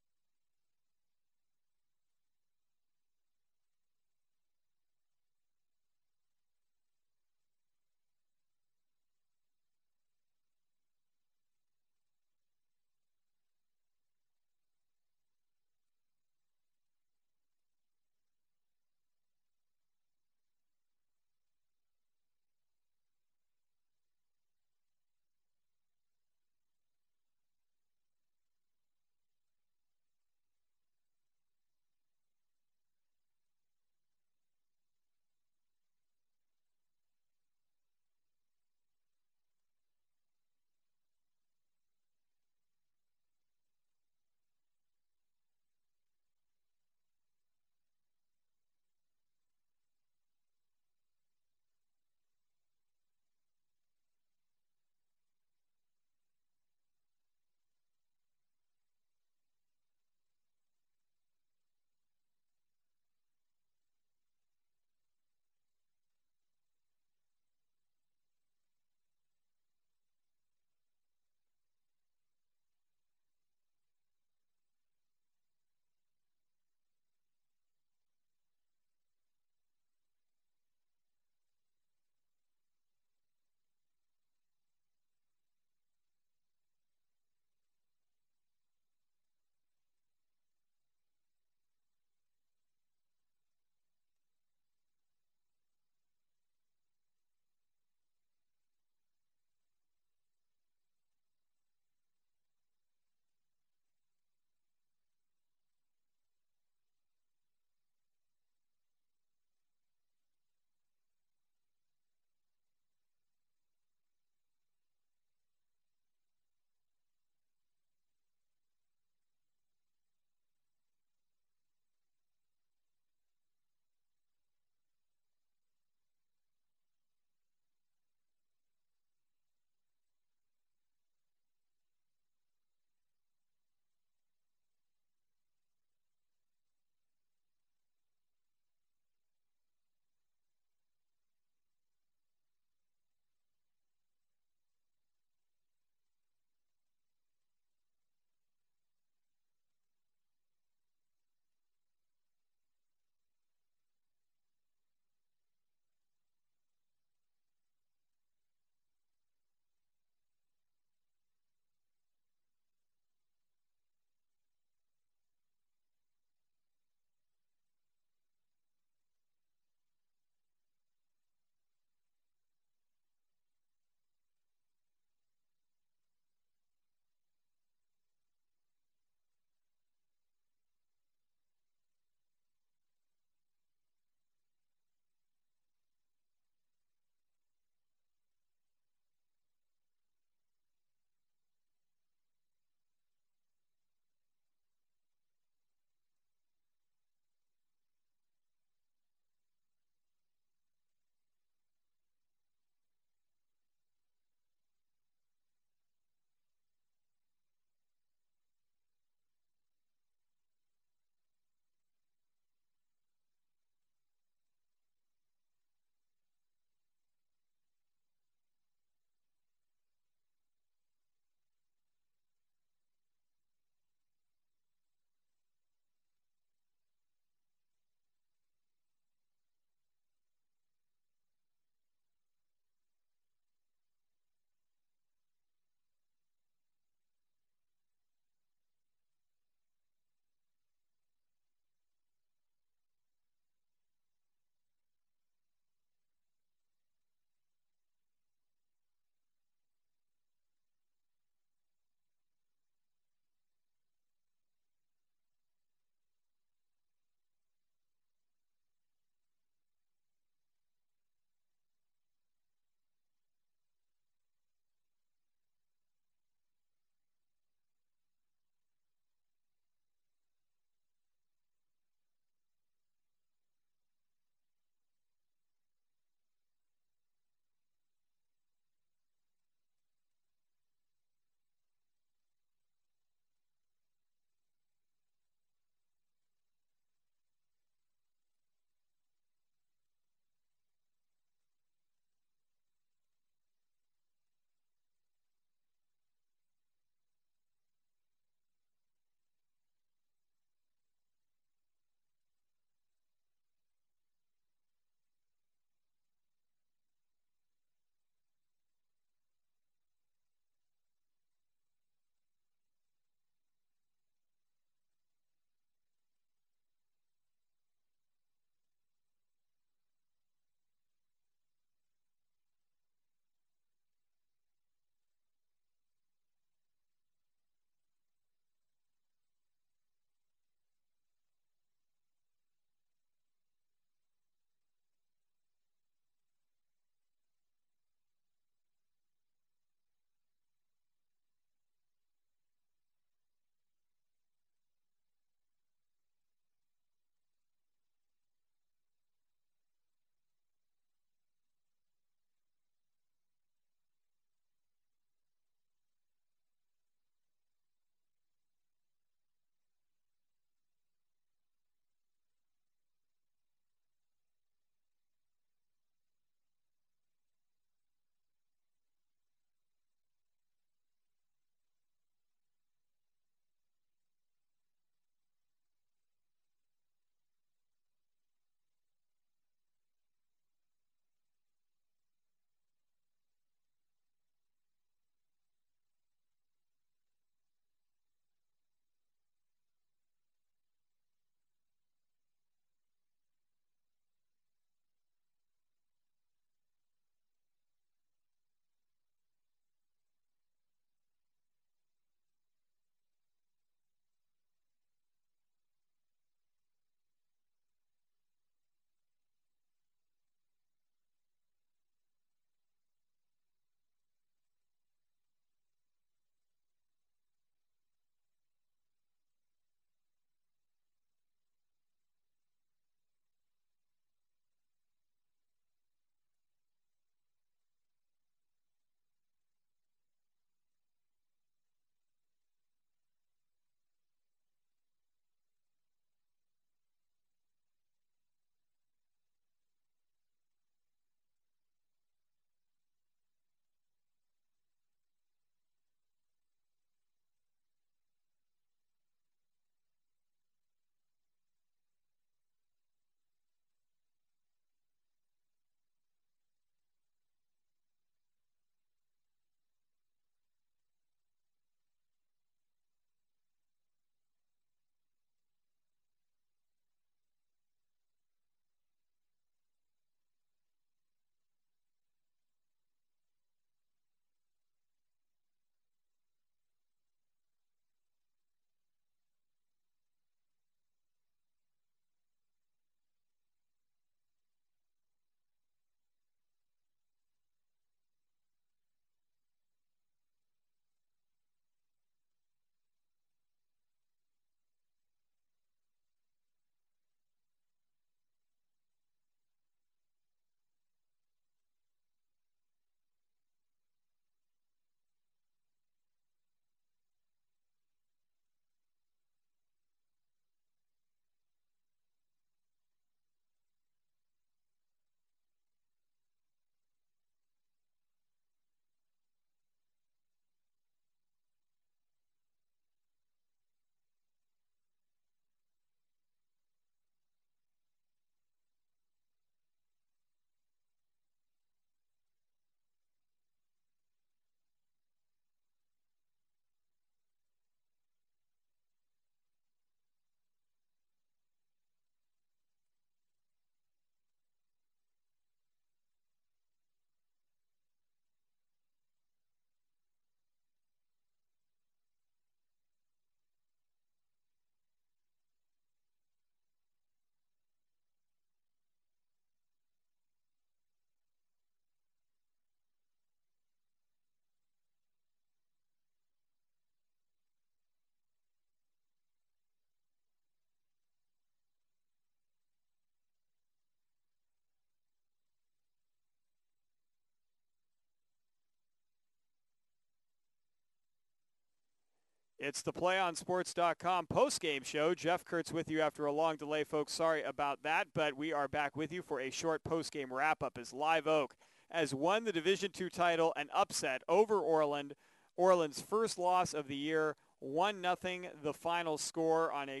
It's the PlayOnSports.com post-game show. Jeff Kurtz with you after a long delay, folks. Sorry about that, but we are back with you for a short post-game wrap-up as Live Oak has won the Division II title, an upset over Orland. Orland's first loss of the year, 1-0 the final score on a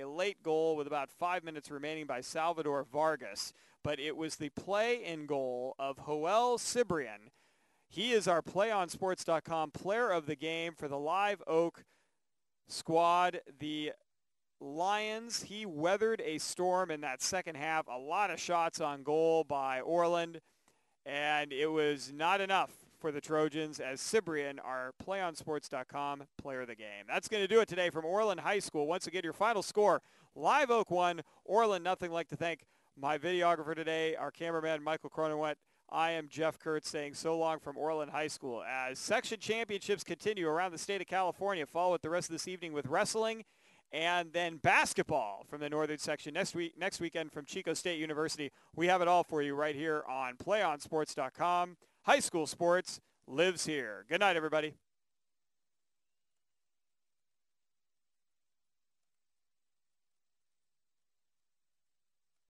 late goal with about 5 minutes remaining by Salvador Vargas. But it was the play in goal of Joel Cibrian. He is our PlayOnSports.com player of the game for the Live Oak squad. The Lions, he weathered a storm in that second half. A lot of shots on goal by Orland, and it was not enough for the Trojans as Cibrian, our PlayOnSports.com player of the game. That's going to do it today from Orland High School. Once again, your final score, Live Oak 1, Orland nothing. Like to thank my videographer today, our cameraman, Michael Cronenwet. I am Jeff Kurtz saying so long from Orland High School. As section championships continue around the state of California, follow it the rest of this evening with wrestling and then basketball from the Northern section next weekend from Chico State University. We have it all for you right here on PlayOnSports.com. High school sports lives here. Good night, everybody.